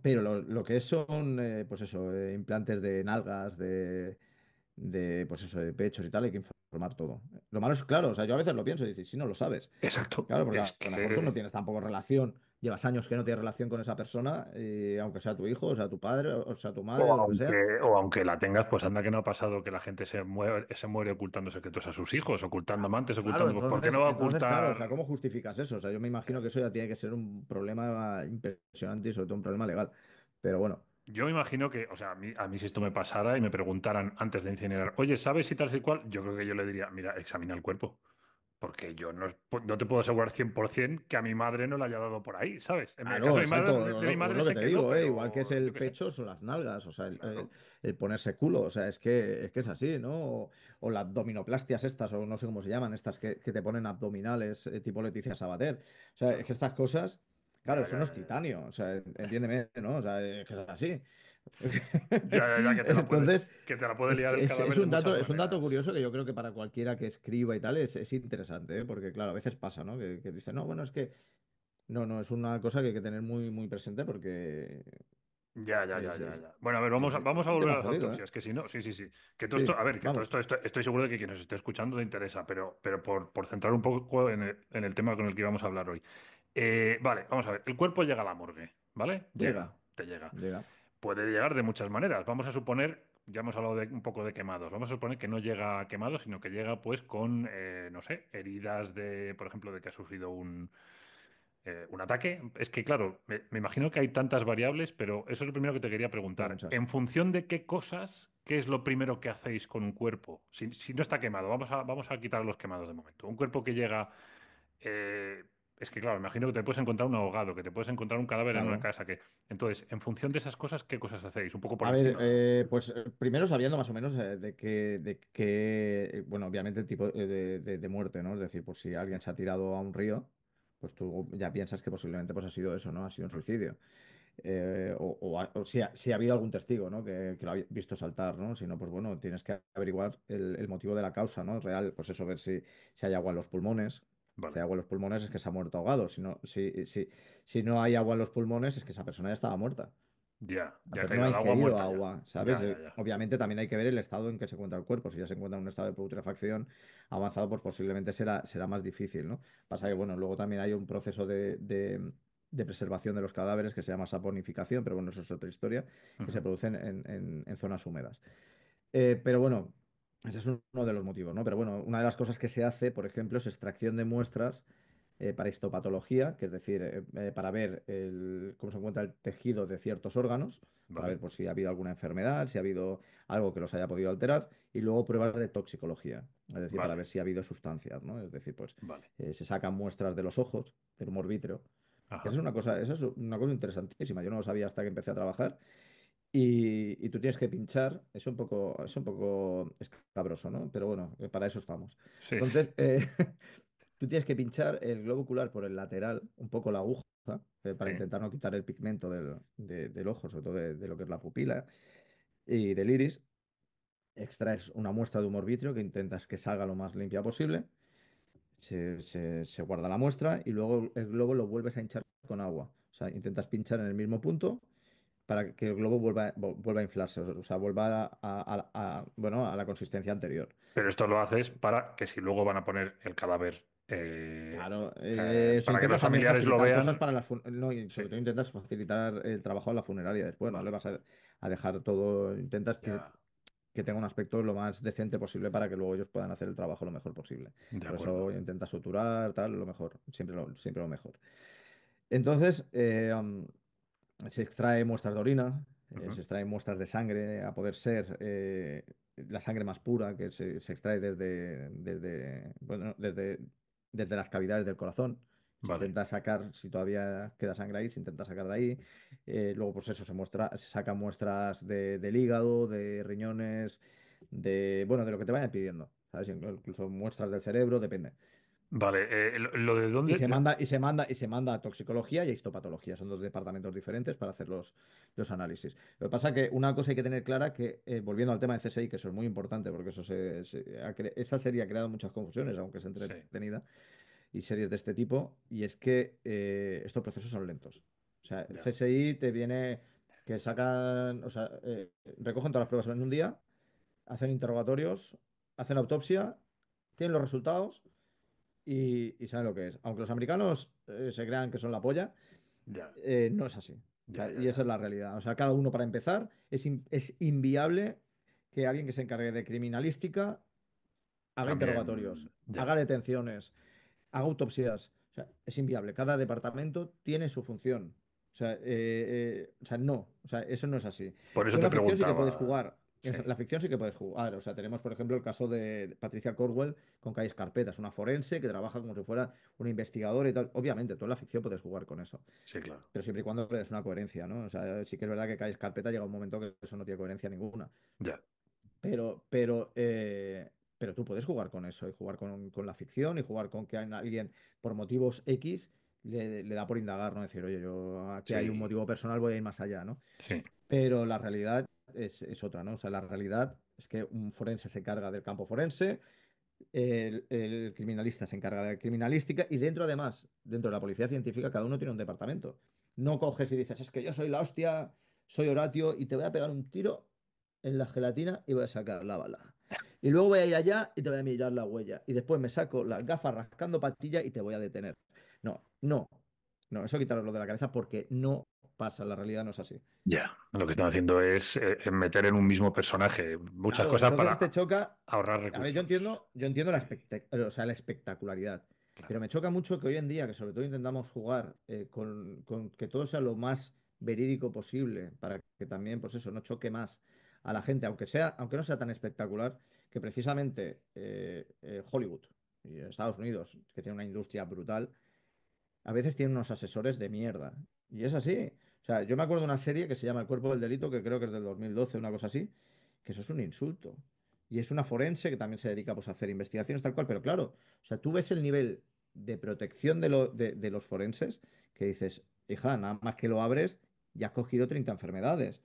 pero lo que son, pues eso, implantes de nalgas, pues eso, de pechos y tal, hay que informar todo. Lo malo es, claro, o sea, yo a veces lo pienso y dices, si no lo sabes. Exacto. Claro, porque Es a lo mejor tú no que tienes tampoco relación, llevas años que no tienes relación con esa persona, y aunque sea tu hijo, o sea tu padre, o sea tu madre, O o lo que aunque, sea. o aunque la tengas, pues anda que no ha pasado que la gente se muere ocultando secretos a sus hijos, ocultando amantes, Claro, ocultando. Pues, ¿por qué no va a claro, o ocultar? sea, ¿cómo justificas eso? O sea, yo me imagino que eso ya tiene que ser un problema impresionante y sobre todo un problema legal. Pero bueno, Yo me imagino que, o sea, a mí si esto me pasara y me preguntaran antes de incinerar, oye, ¿sabes si tal y cual? Yo creo que yo le diría, mira, examina el cuerpo. Porque yo no te puedo asegurar 100% que a mi madre no le haya dado por ahí, ¿sabes? En el caso claro, de mi madre, exacto, de mi es madre lo que se te quedó, digo, ¿eh? Igual que es pero yo el qué sé. pecho, son las nalgas, o sea, Claro. el ponerse culo, o sea, es que es así, ¿no? O las abdominoplastias estas, o no sé cómo se llaman, estas que te ponen abdominales, tipo Leticia Sabater. O sea, es que Claro. estas cosas, claro, Ya, eso ya, no es ya, ya. titanio, o sea, entiéndeme, ¿no? O sea, es que es así. Ya, ya, ya, Entonces, que te la puede liar el cadáver de muchas es un dato maneras. curioso que yo creo que para cualquiera que escriba y tal es interesante, ¿eh? Porque claro, a veces pasa, ¿no? Que dicen, no, bueno, es que no, es una cosa que hay que tener muy, muy presente porque Ya, ya, ya, es, ya, es- ya. Bueno, a ver, vamos a, es vamos a un volver tema a las jodido, ¿eh? autopsias, que si no, sí, sí, sí. Que todo esto, Sí, a ver, que todo vamos, esto estoy seguro de que quien nos esté escuchando le interesa, pero por centrar un poco en el tema con el que íbamos a hablar hoy. Vale, vamos a ver. El cuerpo llega a la morgue, ¿vale? Llega, llega, te llega. llega. Puede llegar de muchas maneras. Vamos a suponer, ya hemos hablado un poco de quemados, vamos a suponer que no llega quemado, sino que llega pues con, no sé, heridas de, por ejemplo, de que ha sufrido un ataque. Es que, claro, me imagino que hay tantas variables, pero eso es lo primero que te quería Son preguntar. muchas. En función de qué cosas, ¿qué es lo primero que hacéis con un cuerpo? Si no está quemado, vamos a quitar los quemados de momento. Un cuerpo que llega eh, es que, claro, imagino que te puedes encontrar un ahogado, que te puedes encontrar un cadáver en una Claro. casa. Entonces, en función de esas cosas, ¿qué cosas hacéis? Un poco por A ver, encima. pues primero sabiendo más o menos bueno, obviamente el tipo de muerte, ¿no? Es decir, pues si alguien se ha tirado a un río, pues tú ya piensas que posiblemente pues ha sido eso, ¿no? Ha sido un suicidio. O si ha habido algún testigo, ¿no? Que lo ha visto saltar, ¿no? Si no, pues bueno, tienes que averiguar el motivo de la causa, ¿no? Real, pues eso, ver si hay agua en los pulmones. Si hay Vale. agua en los pulmones es que se ha muerto ahogado. Si no hay agua en los pulmones es que esa persona ya estaba muerta. Ya, ya ha Entonces no caído ha al agua ingerido muerta ya. agua, ¿sabes? Ya, ya, ya. Obviamente también hay que ver el estado en que se encuentra el cuerpo. Si ya se encuentra en un estado de putrefacción avanzado, pues posiblemente será más difícil, ¿no? Pasa que, bueno, luego también hay un proceso de preservación de los cadáveres que se llama saponificación, pero bueno, eso es otra historia, que se Ujú. produce en zonas húmedas. Pero bueno, ese es uno de los motivos, ¿no? Pero bueno, una de las cosas que se hace, por ejemplo, es extracción de muestras para histopatología, que es decir, para ver cómo se encuentra el tejido de ciertos órganos, para ver Vale, por si ha habido alguna enfermedad, si ha habido algo que los haya podido alterar, y luego pruebas de toxicología, es decir, para ver vale, si ha habido sustancias, ¿no? Es decir, pues vale. se sacan muestras de los ojos, del humor vítreo, que Ajá. esa es una cosa interesantísima. Yo no lo sabía hasta que empecé a trabajar. Y tú tienes que pinchar, es un poco escabroso, ¿no? Pero bueno, para eso estamos. Sí. Entonces, tú tienes que pinchar el globo ocular por el lateral, un poco la aguja, para Sí. intentar no quitar el pigmento del ojo, sobre todo de lo que es la pupila y del iris. Extraes una muestra de humor vitrio que intentas que salga lo más limpia posible. Se guarda la muestra y luego el globo lo vuelves a hinchar con agua. O sea, intentas pinchar en el mismo punto para que el globo vuelva a inflarse, o sea, vuelva bueno, a la consistencia anterior. Pero esto lo haces para que si luego van a poner el cadáver, Claro, eso para que los intentas también familiares lo facilitar cosas vean. para no, y Sí. sobre todo intentas facilitar el trabajo a la funeraria después, no le Vale. vas a dejar todo, intentas Ya. que tenga un aspecto lo más decente posible para que luego ellos puedan hacer el trabajo lo mejor posible. De Por eso acuerdo. intentas suturar, tal, lo mejor, siempre lo mejor. Entonces, se extrae muestras de orina, se Ujú. extraen muestras de sangre, a poder ser la sangre más pura que se extrae bueno, desde las cavidades del corazón. Se Vale. intenta sacar, si todavía queda sangre ahí, se intenta sacar de ahí. Luego, pues eso, se sacan muestras del hígado, de riñones, bueno, de lo que te vayan pidiendo, ¿sabes? Incluso muestras del cerebro, depende. Vale, lo de Y dónde. se manda, y se manda, y se manda a toxicología y a histopatología. Son dos departamentos diferentes para hacer los análisis. Lo que pasa es que una cosa hay que tener clara que, volviendo al tema de CSI, que eso es muy importante, porque esa serie ha creado muchas confusiones, aunque es Sí, entretenida, y series de este tipo, y es que estos procesos son lentos. O sea, el ya, CSI te viene que sacan, o sea, recogen todas las pruebas en un día, hacen interrogatorios, hacen autopsia, tienen los resultados y saben lo que es. Aunque los americanos se crean que son la polla, ya, no es así. O ya, sea, ya, y esa ya. es la realidad. O sea, cada uno para empezar, es inviable que alguien que se encargue de criminalística haga interrogatorios, También, ya. haga detenciones, haga autopsias. O sea, es inviable. Cada departamento tiene su función. O sea, no. O sea, eso no es así. Por eso Tú en te la ficción sí que puedes preguntaba. jugar. En Sí, la ficción sí que puedes jugar. O sea, tenemos, por ejemplo, el caso de Patricia Cornwell con Calles Carpetas, una forense que trabaja como si fuera una investigadora y tal. Obviamente, tú en la ficción puedes jugar con eso. sí, claro. Pero siempre y cuando le des una coherencia, ¿no? O sea, sí que es verdad que Calles Carpeta llega un momento que eso no tiene coherencia ninguna. Ya. Pero, pero, eh, pero tú puedes jugar con eso y jugar con la ficción y jugar con que alguien, por motivos X, le da por indagar, ¿no? Decir, oye, yo aquí hay un Sí, motivo personal, voy a ir más allá, ¿no? sí, Pero la realidad es otra, ¿no? O sea, la realidad es que un forense se encarga del campo forense, el criminalista se encarga de criminalística y dentro, además, dentro de la policía científica, cada uno tiene un departamento. No coges y dices, es que yo soy la hostia, soy Horatio y te voy a pegar un tiro en la gelatina y voy a sacar la bala. Y luego voy a ir allá y te voy a mirar la huella. Y después me saco las gafas rascando patilla y te voy a detener. No, no, no, eso quitaros de la cabeza porque no pasa, la realidad no es así. ya. Lo que están haciendo es meter en un mismo personaje muchas Claro, cosas entonces te para choca. ahorrar A ver, recursos. yo entiendo Sí, o sea, la espectacularidad, pero claro. me choca mucho que hoy en día, que sobre todo intentamos jugar con que todo sea lo más verídico posible, para que también, pues eso, no choque más a la gente, aunque no sea tan espectacular, que precisamente Hollywood y Estados Unidos, que tiene una industria brutal, a veces tienen unos asesores de mierda. Y es así. O sea, yo me acuerdo de una serie que se llama El cuerpo del delito, que creo que es del 2012, una cosa así, que eso es un insulto. Y es una forense que también se dedica pues, a hacer investigaciones tal cual. Pero claro, o sea, tú ves el nivel de protección de los forenses que dices, hija, nada más que lo abres, ya has cogido 30 enfermedades.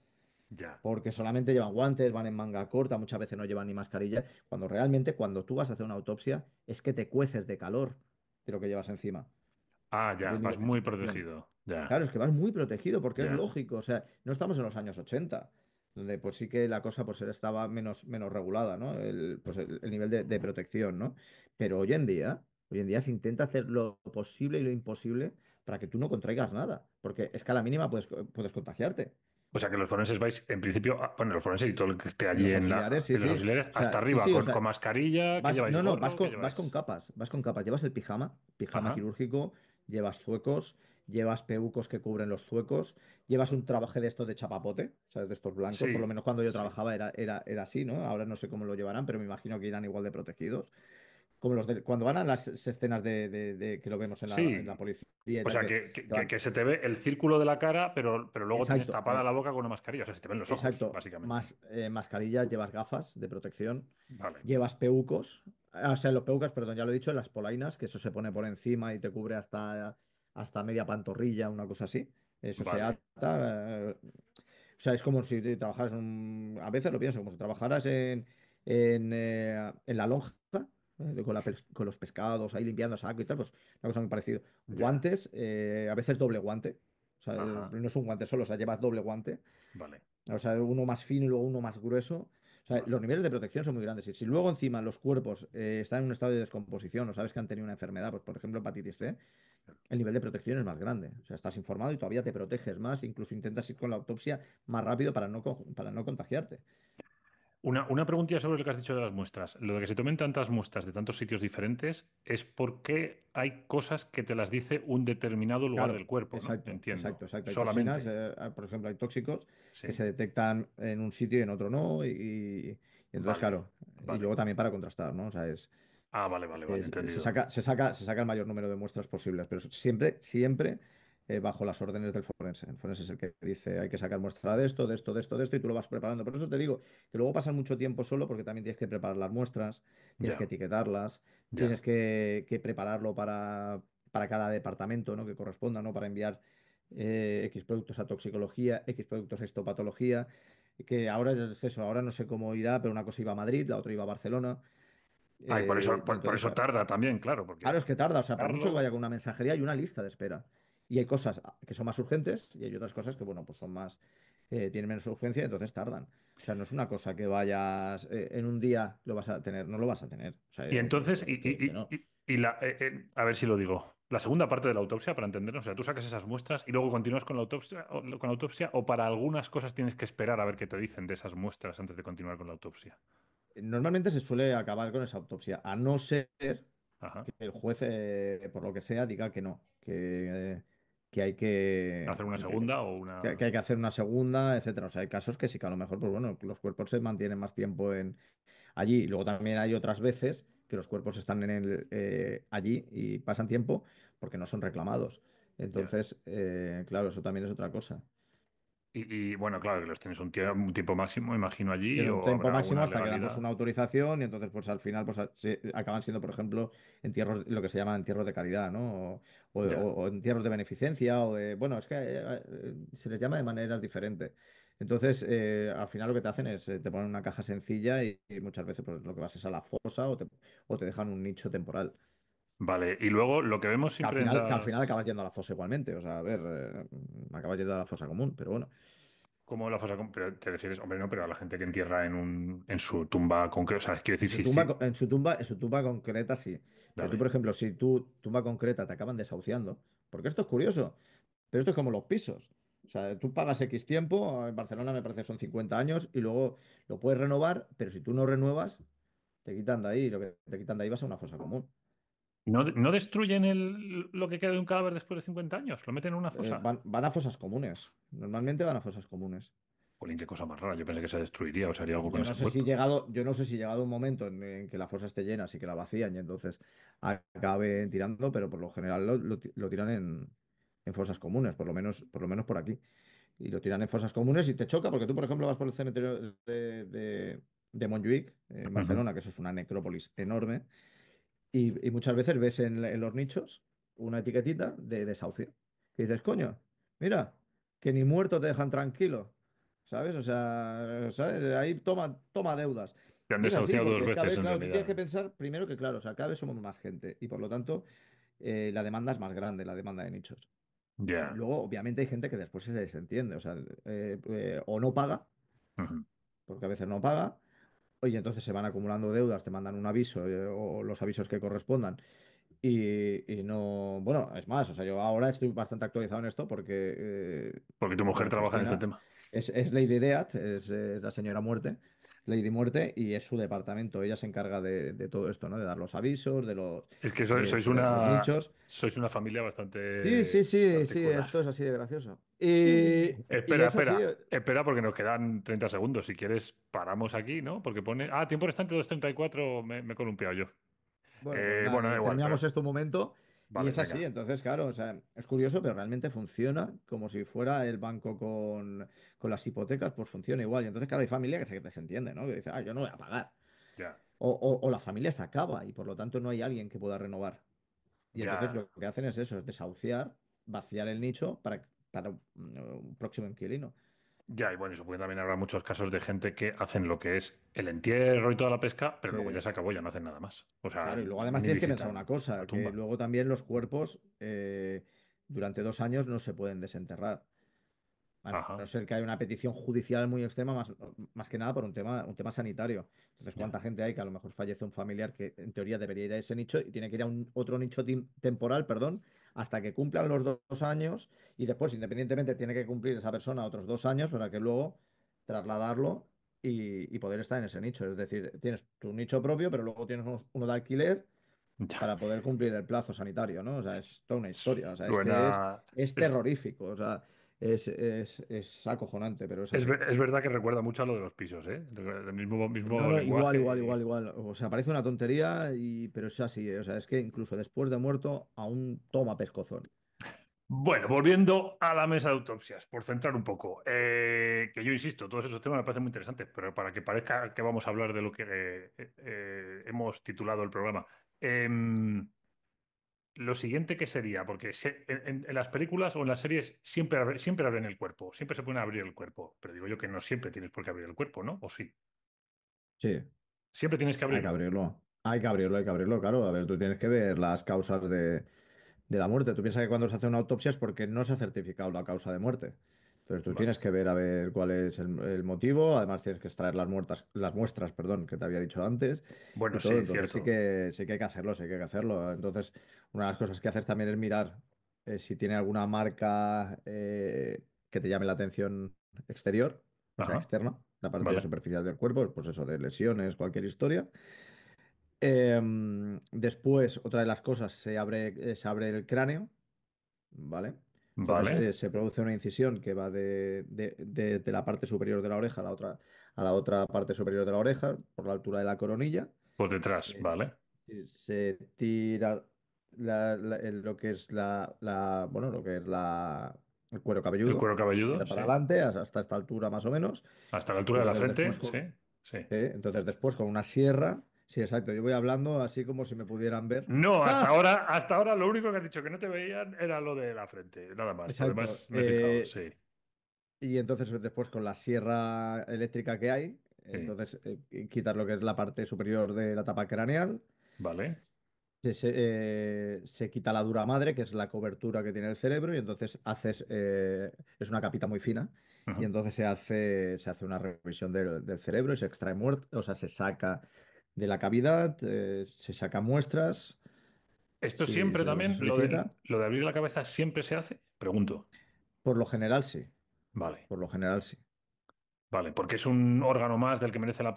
Ya. Porque solamente llevan guantes, van en manga corta, muchas veces no llevan ni mascarilla. Cuando realmente, cuando tú vas a hacer una autopsia, es que te cueces de calor de lo que llevas encima. Ah, ya, Del vas nivel, muy del- protegido. Ya, Claro, es que vas muy protegido porque es ya. lógico. O sea, no estamos en los años 80 donde pues sí que la cosa pues estaba menos regulada, ¿no? El nivel de protección, ¿no? Pero hoy en día se intenta hacer lo posible y lo imposible para que tú no contraigas nada, porque es que a la mínima puedes contagiarte. O sea que los forenses vais, en principio, bueno, los forenses y todo el que esté Y allí los auxiliares, sí, en los sí. auxiliares, O hasta sea, sí, arriba, sí, o con sea, mascarilla, ¿qué lleváis? no, no, ¿Gorro? ¿Qué vas con lleváis? capas, vas con capas. Llevas el pijama Ajá. quirúrgico, llevas zuecos, llevas peucos que cubren los zuecos, llevas un traje de estos de chapapote, ¿sabes? De estos blancos. Por lo Sí, menos cuando yo sí. trabajaba era así, ¿no? Ahora no sé cómo lo llevarán, pero me imagino que irán igual de protegidos. Como los de cuando van a las escenas que lo vemos en la Sí. policía y O tal, sea, que van. que se te ve el círculo de la cara, pero luego tienes Exacto, tapada la boca con una mascarilla. O sea, se te ven los ojos, exacto. básicamente. Más mascarilla, llevas gafas de protección, Vale, llevas peucos. O sea, los peucos, perdón, ya lo he dicho, las polainas, que eso se pone por encima y te cubre hasta media pantorrilla, una cosa así. Eso se vale. ata. O sea, es como si trabajaras a veces lo pienso, como si trabajaras en la lonja, con los pescados ahí limpiando saco y tal, pues una cosa muy parecida. Ya. Guantes, a veces doble guante. O sea, Ajá. no es un guante solo, o sea, llevas doble guante. Vale, O sea, uno más fino y luego uno más grueso. O sea, los vale. niveles de protección son muy grandes. Y si luego encima los cuerpos están en un estado de descomposición o sabes que han tenido una enfermedad, pues por ejemplo hepatitis C, el nivel de protección es más grande. O sea, estás informado y todavía te proteges más, incluso intentas ir con la autopsia más rápido para no contagiarte. Una preguntilla sobre lo que has dicho de las muestras. Lo de que se tomen tantas muestras de tantos sitios diferentes es porque hay cosas que te las dice un determinado lugar del Claro, cuerpo, ¿no? exacto, exacto, Entiendo. exacto. Hay toxinas, Solamente. por ejemplo, hay tóxicos que Sí. se detectan en un sitio y en otro no. Y entonces, Vale, claro, y vale. luego también para contrastar, ¿no? O sea, Ah, vale, vale, vale, se entendido. saca, se saca, se saca el mayor número de muestras posibles, pero siempre, siempre, bajo las órdenes del forense. El forense es el que dice hay que sacar muestra de esto, de esto, de esto, de esto, y tú lo vas preparando. Por eso te digo que luego pasas mucho tiempo solo porque también tienes que preparar las muestras, tienes que Ya, etiquetarlas, ya. tienes que prepararlo para cada departamento, ¿no? Que corresponda, ¿no? Para enviar X productos a toxicología, X productos a histopatología, que ahora es eso, ahora no sé cómo irá, pero una cosa iba a Madrid, la otra iba a Barcelona, Ah, y por eso, y por entonces, eso claro, tarda también, claro, claro, porque es que tarda, o sea, por mucho que vaya darlo. con una mensajería hay una lista de espera. Y hay cosas que son más urgentes y hay otras cosas que, bueno, pues son más, tienen menos urgencia y entonces tardan. O sea, no es una cosa que vayas en un día lo vas a tener, no lo vas a tener. O sea, Y entonces, que no. a ver si lo digo, la segunda parte de la autopsia, para entendernos, o sea, tú sacas esas muestras y luego continúas con la autopsia, o para algunas cosas tienes que esperar a ver qué te dicen de esas muestras antes de continuar con la autopsia. Normalmente se suele acabar con esa autopsia, a no ser Ajá. que el juez, por lo que sea, diga que no, que hay que, Hacer una segunda o una. que hay que hacer una segunda, etcétera. O sea, hay casos que sí que a lo mejor, pues bueno, los cuerpos se mantienen más tiempo allí. Luego también hay otras veces que los cuerpos están allí y pasan tiempo porque no son reclamados. Ya. Entonces, claro, eso también es otra cosa. Bueno, claro, que los tienes un tiempo máximo, imagino, allí, Tiene un o tiempo habrá máximo alguna hasta que dan pues legalidad. una autorización y entonces pues al final pues acaban siendo, por ejemplo, entierros, lo que se llaman entierros de caridad, ¿no? Ya. O entierros de beneficencia o de, bueno, es que se les llama de maneras diferentes. Entonces, al final lo que te hacen es, te ponen una caja sencilla y muchas veces pues lo que vas es a la fosa o te dejan un nicho temporal. Vale, y luego lo que vemos siempre en Que al final acabas las. yendo a la fosa igualmente. O sea, a ver, acabas yendo a la fosa común, pero bueno. Como la fosa, pero te refieres, hombre, no, pero a la gente que entierra en su tumba concreta, o sea, quiero decir, sí, sí, En su tumba concreta sí. Pero tú, dale. por ejemplo, si tu tumba concreta te acaban desahuciando, porque esto es curioso, pero esto es como los pisos. O sea, tú pagas X tiempo, en Barcelona me parece que son 50 años, y luego lo puedes renovar, pero si tú no renuevas, te quitan de ahí, lo que te quitan de ahí vas a una fosa común. ¿No destruyen lo que queda de un cadáver después de 50 años? ¿Lo meten en una fosa? Van a fosas comunes. Normalmente van a fosas comunes. Jolín, qué cosa más rara. Yo pensé que se destruiría o se haría algo con ese Si cuerpo. llegado, yo no sé si llegado un momento en que la fosa esté llena, así que la vacían y entonces acaben tirando, pero por lo general lo tiran en fosas comunes, por lo menos por aquí. Y lo tiran en fosas comunes y te choca porque tú, por ejemplo, vas por el cementerio de Montjuïc, en Ujú. Barcelona, que eso es una necrópolis enorme, y muchas veces ves en los nichos una etiquetita de desahucio. Que dices, coño, mira, que ni muerto te dejan tranquilo. ¿Sabes? O sea, ¿sabes? Ahí toma deudas. Te han Y es así, desahuciado dos porque cada veces vez, en claro, tú tienes realidad. que pensar primero que, claro, o sea, cada vez somos más gente y por lo tanto la demanda es más grande, la demanda de nichos. Ya. Luego, obviamente, hay gente que después se desentiende, o sea, o no paga, Ujú. porque a veces no paga, oye, entonces se van acumulando deudas, te mandan un aviso o los avisos que correspondan y no, bueno, es más, o sea, yo ahora estoy bastante actualizado en esto porque, Porque tu mujer bueno, trabaja en este Cristina tema. es Lady Death, es la señora muerte, Lady Muerte, y es su departamento. Ella se encarga de todo esto, ¿no? De dar los avisos, Es que de los nichos. sois una familia Sí, bastante sí, sí, sí, particular. esto es así de gracioso. Y Espera, es así. espera, porque nos quedan 30 segundos. Si quieres, paramos aquí, ¿no? Porque pone. Ah, tiempo restante 2:34, me he columpiado yo. Bueno, pues nada, Bueno, da igual, terminamos pero. esto un momento y Vale, es así. venga. Entonces, claro, o sea, es curioso, pero realmente funciona como si fuera el banco con las hipotecas, pues funciona igual. Y entonces, claro, hay familia que se desentiende, ¿no? Que dice, ah, yo no voy a pagar. Ya, O la familia se acaba y por lo tanto no hay alguien que pueda renovar. Y entonces ya, lo que hacen es eso, es desahuciar, vaciar el nicho para un próximo inquilino. ya. Y bueno, y supongo que también habrá muchos casos de gente que hacen lo que es el entierro y toda la pesca, pero Sí. luego ya se acabó, ya no hacen nada más. O sea, Claro, y luego además ni tienes que pensar una visitan la cosa, que tumba. luego también los cuerpos durante 2 años no se pueden desenterrar. A no Ajá, ser que haya una petición judicial muy extrema, más que nada por un tema sanitario. Entonces, ya, ¿cuánta gente hay que a lo mejor fallece un familiar que en teoría debería ir a ese nicho y tiene que ir a otro nicho temporal, perdón, hasta que cumplan los 2 años y después, independientemente, tiene que cumplir esa persona otros 2 años para que luego trasladarlo y poder estar en ese nicho? Es decir, tienes tu nicho propio, pero luego tienes uno de alquiler ya. para poder cumplir el plazo sanitario, ¿no? O sea, es toda una historia. O sea, es que Suena. es Es, terrorífico. O sea, es acojonante, pero es es, así. ver- es verdad que recuerda mucho a lo de los pisos, ¿eh? El No, mismo no, igual, igual, lenguaje. igual, igual. O sea, parece una tontería, pero es así. O sea, es que incluso después de muerto aún toma pescozón. Bueno, volviendo a la mesa de autopsias, por centrar un poco, que yo insisto, todos estos temas me parecen muy interesantes, pero para que parezca que vamos a hablar de lo que hemos titulado el programa, em, lo siguiente que sería, porque en las películas o en las series siempre abren el cuerpo, siempre se pueden abrir el cuerpo, pero digo yo que no siempre tienes por qué abrir el cuerpo, ¿no? ¿O sí? Sí, Siempre tienes que hay que abrirlo. abrirlo. Hay que abrirlo, claro. A ver, tú tienes que ver las causas de la muerte. Tú piensas que cuando se hace una autopsia es porque no se ha certificado la causa de muerte. Entonces tú tienes Vale. que ver a ver cuál es el motivo. Además tienes que extraer las muestras, perdón, que te había dicho antes Bueno, y todo. sí, Entonces cierto. sí que hay que hacerlo, sí que hay que hacerlo. Entonces una de las cosas que haces también es mirar si tiene alguna marca que te llame la atención exterior, o sea, Ajá, externa, la parte vale. superficial del cuerpo, pues eso, de lesiones, cualquier historia. Después, otra de las cosas, se abre el cráneo, ¿vale? Entonces Vale. se produce una incisión que va desde la parte superior de la oreja a la otra parte superior de la oreja, por la altura de la coronilla. Por detrás, Se, vale. se tira lo que es bueno, lo que es el cuero El cabelludo, cuero se cabelludo, tira para sí. adelante hasta esta altura más o menos. Hasta la Y altura de la entonces frente, sí, sí. entonces después con una sierra, sí, exacto, yo voy hablando así como si me pudieran ver. No, ¡Ah! hasta ahora lo único que has dicho que no te veían era lo de la frente, nada más. Lo Exacto. demás me he fijado, sí, Y entonces después con la sierra eléctrica que hay, sí. entonces quitar lo que es la parte superior de la tapa craneal, Vale. se quita la dura madre, que es la cobertura que tiene el cerebro, y entonces es una capita muy fina, y Ujú. entonces se hace una revisión del cerebro y se extrae muerto, o sea, se saca de la cavidad, se sacan muestras, ¿Esto si siempre se también, solicita. lo de abrir la cabeza siempre se hace? Pregunto. Por lo general sí, Vale, por lo general sí. vale, porque es un órgano más del que merece la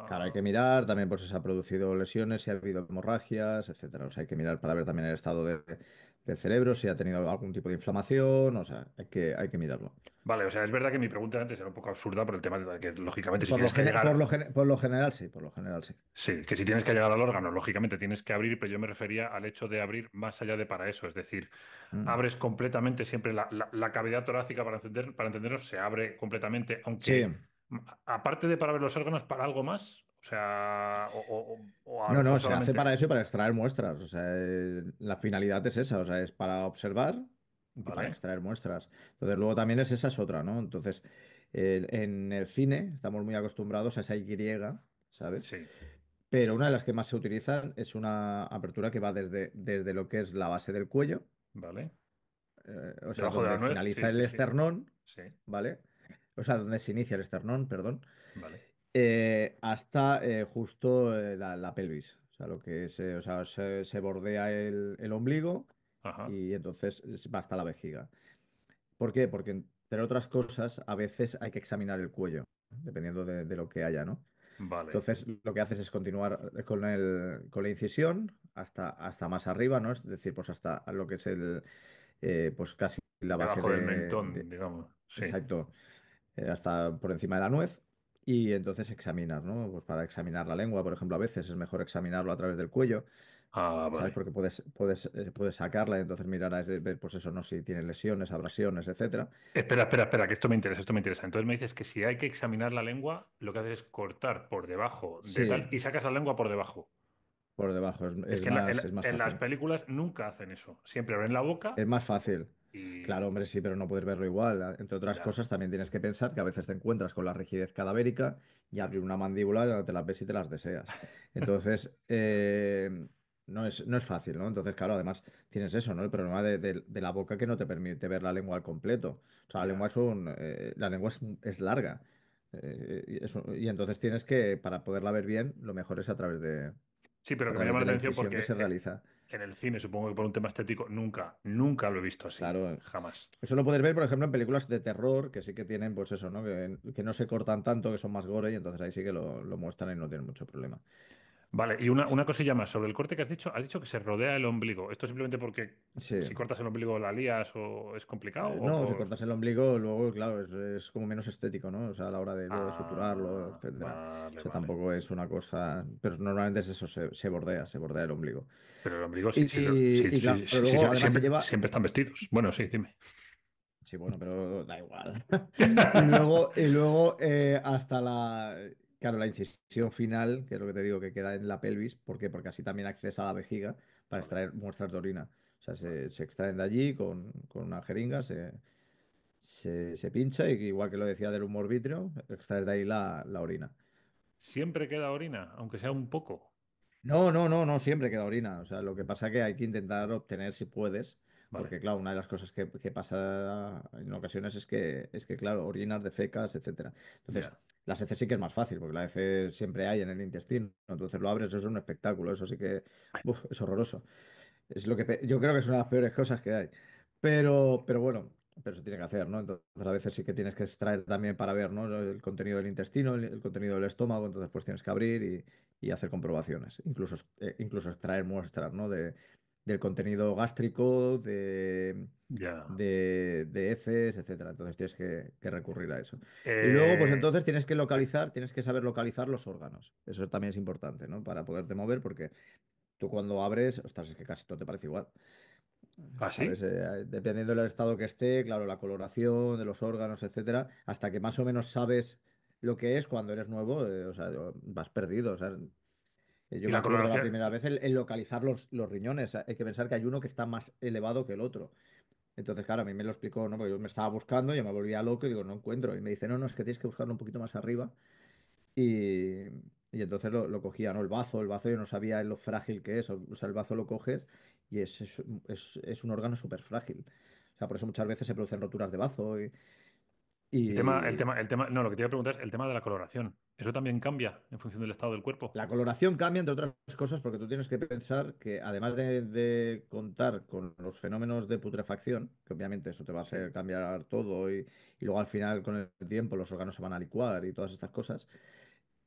Claro, hay pena. que mirar también por si se ha producido lesiones, si ha habido hemorragias, etcétera. O sea, hay que mirar para ver también el estado del cerebro, si ha tenido algún tipo de inflamación, o sea, hay que mirarlo. Vale, o sea, es verdad que mi pregunta antes era un poco absurda por el tema de que, lógicamente, si tienes que Por lo general sí, por lo general sí. Sí, que si tienes que llegar al órgano, lógicamente tienes que abrir, pero yo me refería al hecho de abrir más allá de para eso, es decir, Mm. abres completamente siempre la cavidad torácica para entendernos, se abre completamente, Sí, aunque aparte de para ver los órganos, para algo más, o sea, o a lo no, mejor no, se hace para solamente, eso y para extraer muestras. O sea, la finalidad es esa, o sea, es para observar y para ¿vale? extraer muestras. Entonces, luego también esa es otra, ¿no? Entonces, en el cine estamos muy acostumbrados a esa Y, ¿sabes? Sí, Pero una de las que más se utilizan es una apertura que va desde lo que es la base del cuello, ¿vale? o sea, Debajo de la donde nuez, sí, finaliza el sí, sí, esternón, sí, ¿vale? O sea, donde se inicia el esternón, perdón, vale, hasta justo la pelvis. O sea, lo que es, o sea, se bordea el ombligo ajá, y entonces va hasta la vejiga. ¿Por qué? Porque, entre otras cosas, a veces hay que examinar el cuello, dependiendo de lo que haya, ¿no? vale, Entonces, lo que haces es continuar con la incisión hasta más arriba, ¿no? Es decir, pues hasta lo que es pues casi la base debajo del mentón, digamos, sí, exacto, hasta por encima de la nuez. Y entonces examinar, ¿no? Pues para examinar la lengua, por ejemplo, a veces es mejor examinarlo a través del cuello, ah, ¿sabes? vale. Porque puedes sacarla y entonces mirar, ver, pues eso, ¿no? Si tiene lesiones, abrasiones, etcétera. Espera, espera, espera, que esto me interesa, esto me interesa. Entonces me dices que si hay que examinar la lengua, lo que haces es cortar por debajo de Sí, tal y sacas la lengua por debajo. por debajo, Es que en, es más en las fácil. películas nunca hacen eso. Siempre abren la boca Es más fácil. Claro, y hombre, sí, pero no puedes verlo igual. Entre otras ya. cosas, también tienes que pensar que a veces te encuentras con la rigidez cadavérica y abrir una mandíbula te las ves y te las deseas. Entonces, no es fácil, ¿no? Entonces, claro, además tienes eso, ¿no? El problema de la boca que no te permite ver la lengua al completo. O sea, Ya. la lengua es larga. Y entonces tienes que, para poderla ver bien, lo mejor es Sí, pero a que me través llama de la la atención incisión que porque se realiza. en el cine, supongo que por un tema estético, nunca lo he visto así. Claro, Jamás. eso lo puedes ver, por ejemplo, en películas de terror, que sí que tienen, pues eso, ¿no? Que no se cortan tanto, que son más gore, y entonces ahí sí que lo muestran y no tienen mucho problema. Vale, y una cosilla más sobre el corte que has dicho que se rodea el ombligo. ¿Esto simplemente porque Sí. si cortas el ombligo la lías o es complicado o No, si por... cortas el ombligo, luego, claro, es como menos estético, ¿no? O sea, a la hora de luego suturarlo, Ah, etcétera. O vale, sea, vale. tampoco es una cosa. Pero normalmente es eso, se bordea el ombligo. Pero el ombligo sí, sí, sí, Y sí, claro, sí, sí, luego además se siempre, lleva. siempre están vestidos. Bueno, sí, dime. Sí, bueno, pero da igual. Y luego hasta claro, la incisión final, que es lo que te digo, que queda en la pelvis. ¿Por qué? Porque así también accesa a la vejiga para Vale, extraer muestras de orina. O sea, vale. se extraen de allí con una jeringa, se pincha y igual que lo decía del humor vítreo, extraes de ahí la orina. Siempre queda orina, aunque sea un poco. No, no, no, no siempre queda orina. O sea, lo que pasa es que hay que intentar obtener si puedes, Vale, porque claro, una de las cosas que pasa en ocasiones es que, claro, orinas, defecas, etcétera. Entonces, ya. las heces sí que es más fácil, porque la heces siempre hay en el intestino. Entonces lo abres, eso es un espectáculo, eso sí que, es horroroso. Es lo que yo creo que es una de las peores cosas que hay. Pero bueno, pero se tiene que hacer, ¿no? Entonces a veces sí que tienes que extraer también para ver, ¿no? El contenido del intestino, el contenido del estómago, entonces pues tienes que abrir y hacer comprobaciones. Incluso extraer muestras, ¿no? Del contenido gástrico, Ya. de heces, etcétera. Entonces tienes que recurrir a eso. Y luego, pues Eh, entonces tienes que saber localizar los órganos. Eso también es importante, ¿no? Para poderte mover, porque tú cuando abres, ostras, es que casi todo te parece igual. ¿Ah, ¿Sabes? sí? Dependiendo del estado que esté, claro, la coloración de los órganos, etcétera, hasta que más o menos sabes lo que es cuando eres nuevo, o sea, vas perdido. O sea, yo ¿Y me la acuerdo la coloración? primera vez en localizar los riñones. Hay que pensar que hay uno que está más elevado que el otro. Entonces, claro, a mí me lo explicó, ¿no? Porque yo me estaba buscando, yo me volvía loco y digo, no encuentro. Y me dice, no, no, es que tienes que buscarlo un poquito más arriba. Y, y entonces lo cogía, ¿no? El bazo yo no sabía lo frágil que es. O sea, el bazo lo coges y es un órgano súper frágil. O sea, por eso muchas veces se producen roturas de bazo. Y No, lo que te iba a preguntar es el tema de la coloración. ¿Eso también cambia en función del estado del cuerpo? la coloración cambia, entre otras cosas, porque tú tienes que pensar que además de contar con los fenómenos de putrefacción, que obviamente eso te va a Sí. hacer cambiar todo y luego al final con el tiempo los órganos se van a licuar y todas estas cosas,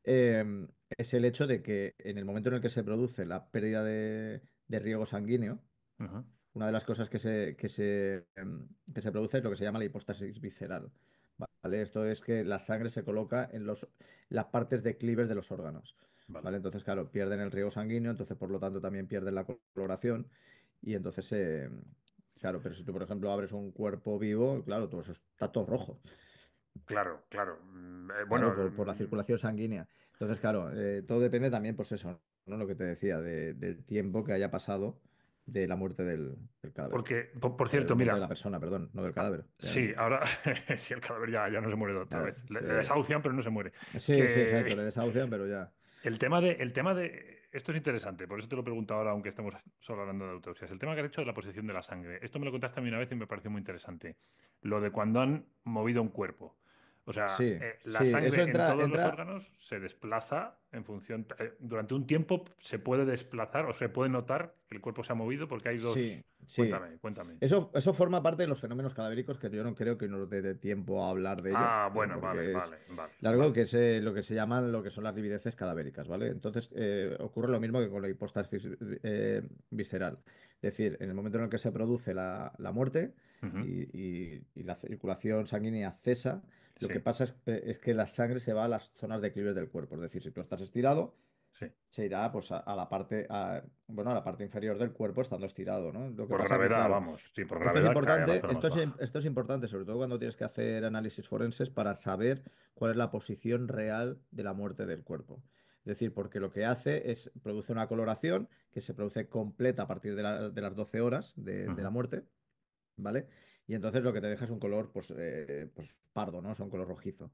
es el hecho de que en el momento en el que se produce la pérdida de riego sanguíneo, Ujú. una de las cosas que se produce es lo que se llama la hipóstasis visceral. ¿Vale? Esto es que la sangre se coloca en las partes declives de los órganos. Vale. ¿Vale? Entonces, claro, pierden el riego sanguíneo, entonces por lo tanto también pierden la coloración. Y entonces, claro, pero si tú, por ejemplo, abres un cuerpo vivo, claro, todo eso está todo rojo. Claro, claro. Claro, por la circulación sanguínea. Entonces, claro, todo depende también, pues eso, ¿no? Lo que te decía, del tiempo que haya pasado de la muerte del cadáver. Porque, por De cierto, la muerte de la mira, persona, perdón, no del cadáver, sí, obviamente. ahora sí, el cadáver ya no se muere otra Claro, vez. Le desahucian, pero no se muere. sí, sí, exacto, le Que desahucian, pero ya. esto es interesante, por eso te lo pregunto ahora, aunque estemos solo hablando de autopsias. El tema que has hecho de la posición de la sangre. Esto me lo contaste a mí una vez y me pareció muy interesante. Lo de cuando han movido un cuerpo. O sea, Sí, la sí, eso sangre en entra, todos los entra. órganos se desplaza en función. Durante un tiempo se puede desplazar o se puede notar que el cuerpo se ha movido porque hay Sí, dos. sí. Cuéntame, cuéntame. Eso forma parte de los fenómenos cadavéricos que yo no creo que nos dé tiempo a hablar de ello, Ah, bueno, vale, porque es vale, vale, largo, vale. que es lo que se llaman lo que son las livideces cadavéricas, ¿vale? Entonces, ocurre lo mismo que con la hipóstasis visceral. Es decir, en el momento en el que se produce la muerte Ujú. y la circulación sanguínea cesa, lo que Sí, pasa es que la sangre se va a las zonas declives del cuerpo. Es decir, si tú estás estirado, sí. se irá pues bueno, a la parte inferior del cuerpo estando estirado, ¿no? Lo que Por pasa que, gravedad, claro, vamos. Sí, por esto es gravedad cae a la importante, zona más baja. esto es importante, sobre todo cuando tienes que hacer análisis forenses para saber cuál es la posición real de la muerte del cuerpo. Es decir, porque lo que hace es produce una coloración que se produce completa a partir de las 12 horas de la Ujú. muerte, ¿vale? Y entonces lo que te deja es un color, pues pardo, ¿no? O sea, un color rojizo.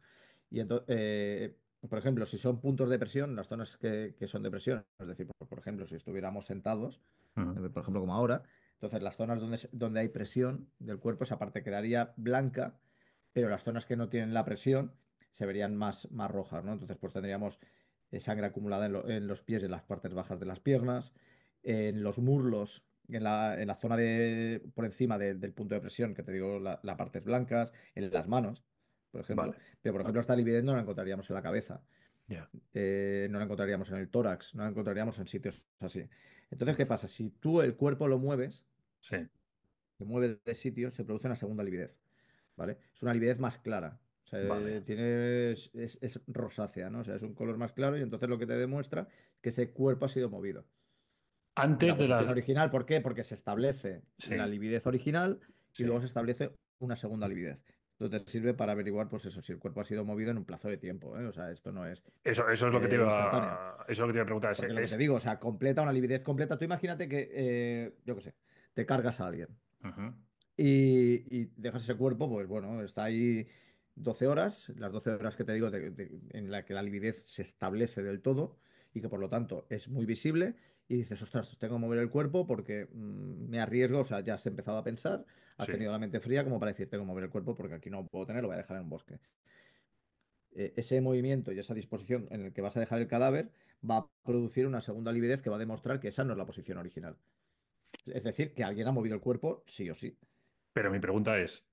Y entonces, por ejemplo, si son puntos de presión, las zonas que son de presión, es decir, por ejemplo, si estuviéramos sentados, Ujú. por ejemplo, como ahora, entonces las zonas donde hay presión del cuerpo, esa parte quedaría blanca, pero las zonas que no tienen la presión se verían más rojas, ¿no? Entonces, pues tendríamos sangre acumulada en los pies y en las partes bajas de las piernas, en los muslos, en la zona por encima del punto de presión, que te digo, las partes blancas, en las manos, por ejemplo. Vale, Pero, por ejemplo, vale. esta lividez no la encontraríamos en la cabeza. Ya, No la encontraríamos en el tórax, no la encontraríamos en sitios así. Entonces, ¿qué ujú, pasa? Si tú el cuerpo lo mueves, sí, se mueve de sitio, se produce una segunda lividez, ¿vale? Es una lividez más clara. O sea, vale. es rosácea, ¿no? O sea, es un color más claro y entonces lo que te demuestra es que ese cuerpo ha sido movido de la Antes de posición las... original. ¿Por qué? Porque se establece la Sí, lividez original y sí. luego se establece una segunda lividez. Entonces sirve para averiguar, pues eso, si el cuerpo ha sido movido en un plazo de tiempo, ¿eh? O sea, esto no es Eso es lo que te instantáneo. iba, eso es lo que te iba a preguntar. Porque lo que te digo, o sea, completa una lividez completa. Tú imagínate que, yo qué sé, te cargas a alguien Ujú, y dejas ese cuerpo, pues bueno, está ahí 12 horas, las 12 horas que te digo, en la que la lividez se establece del todo y que por lo tanto es muy visible. Y dices, ostras, tengo que mover el cuerpo porque me arriesgo, o sea, ya has empezado a pensar, has sí. tenido la mente fría como para decir, tengo que mover el cuerpo porque aquí no puedo tener, lo voy a dejar en un bosque. Ese movimiento y esa disposición en el que vas a dejar el cadáver va a producir una segunda lividez que va a demostrar que esa no es la posición original. Es decir, que alguien ha movido el cuerpo sí o sí. Pero mi pregunta es,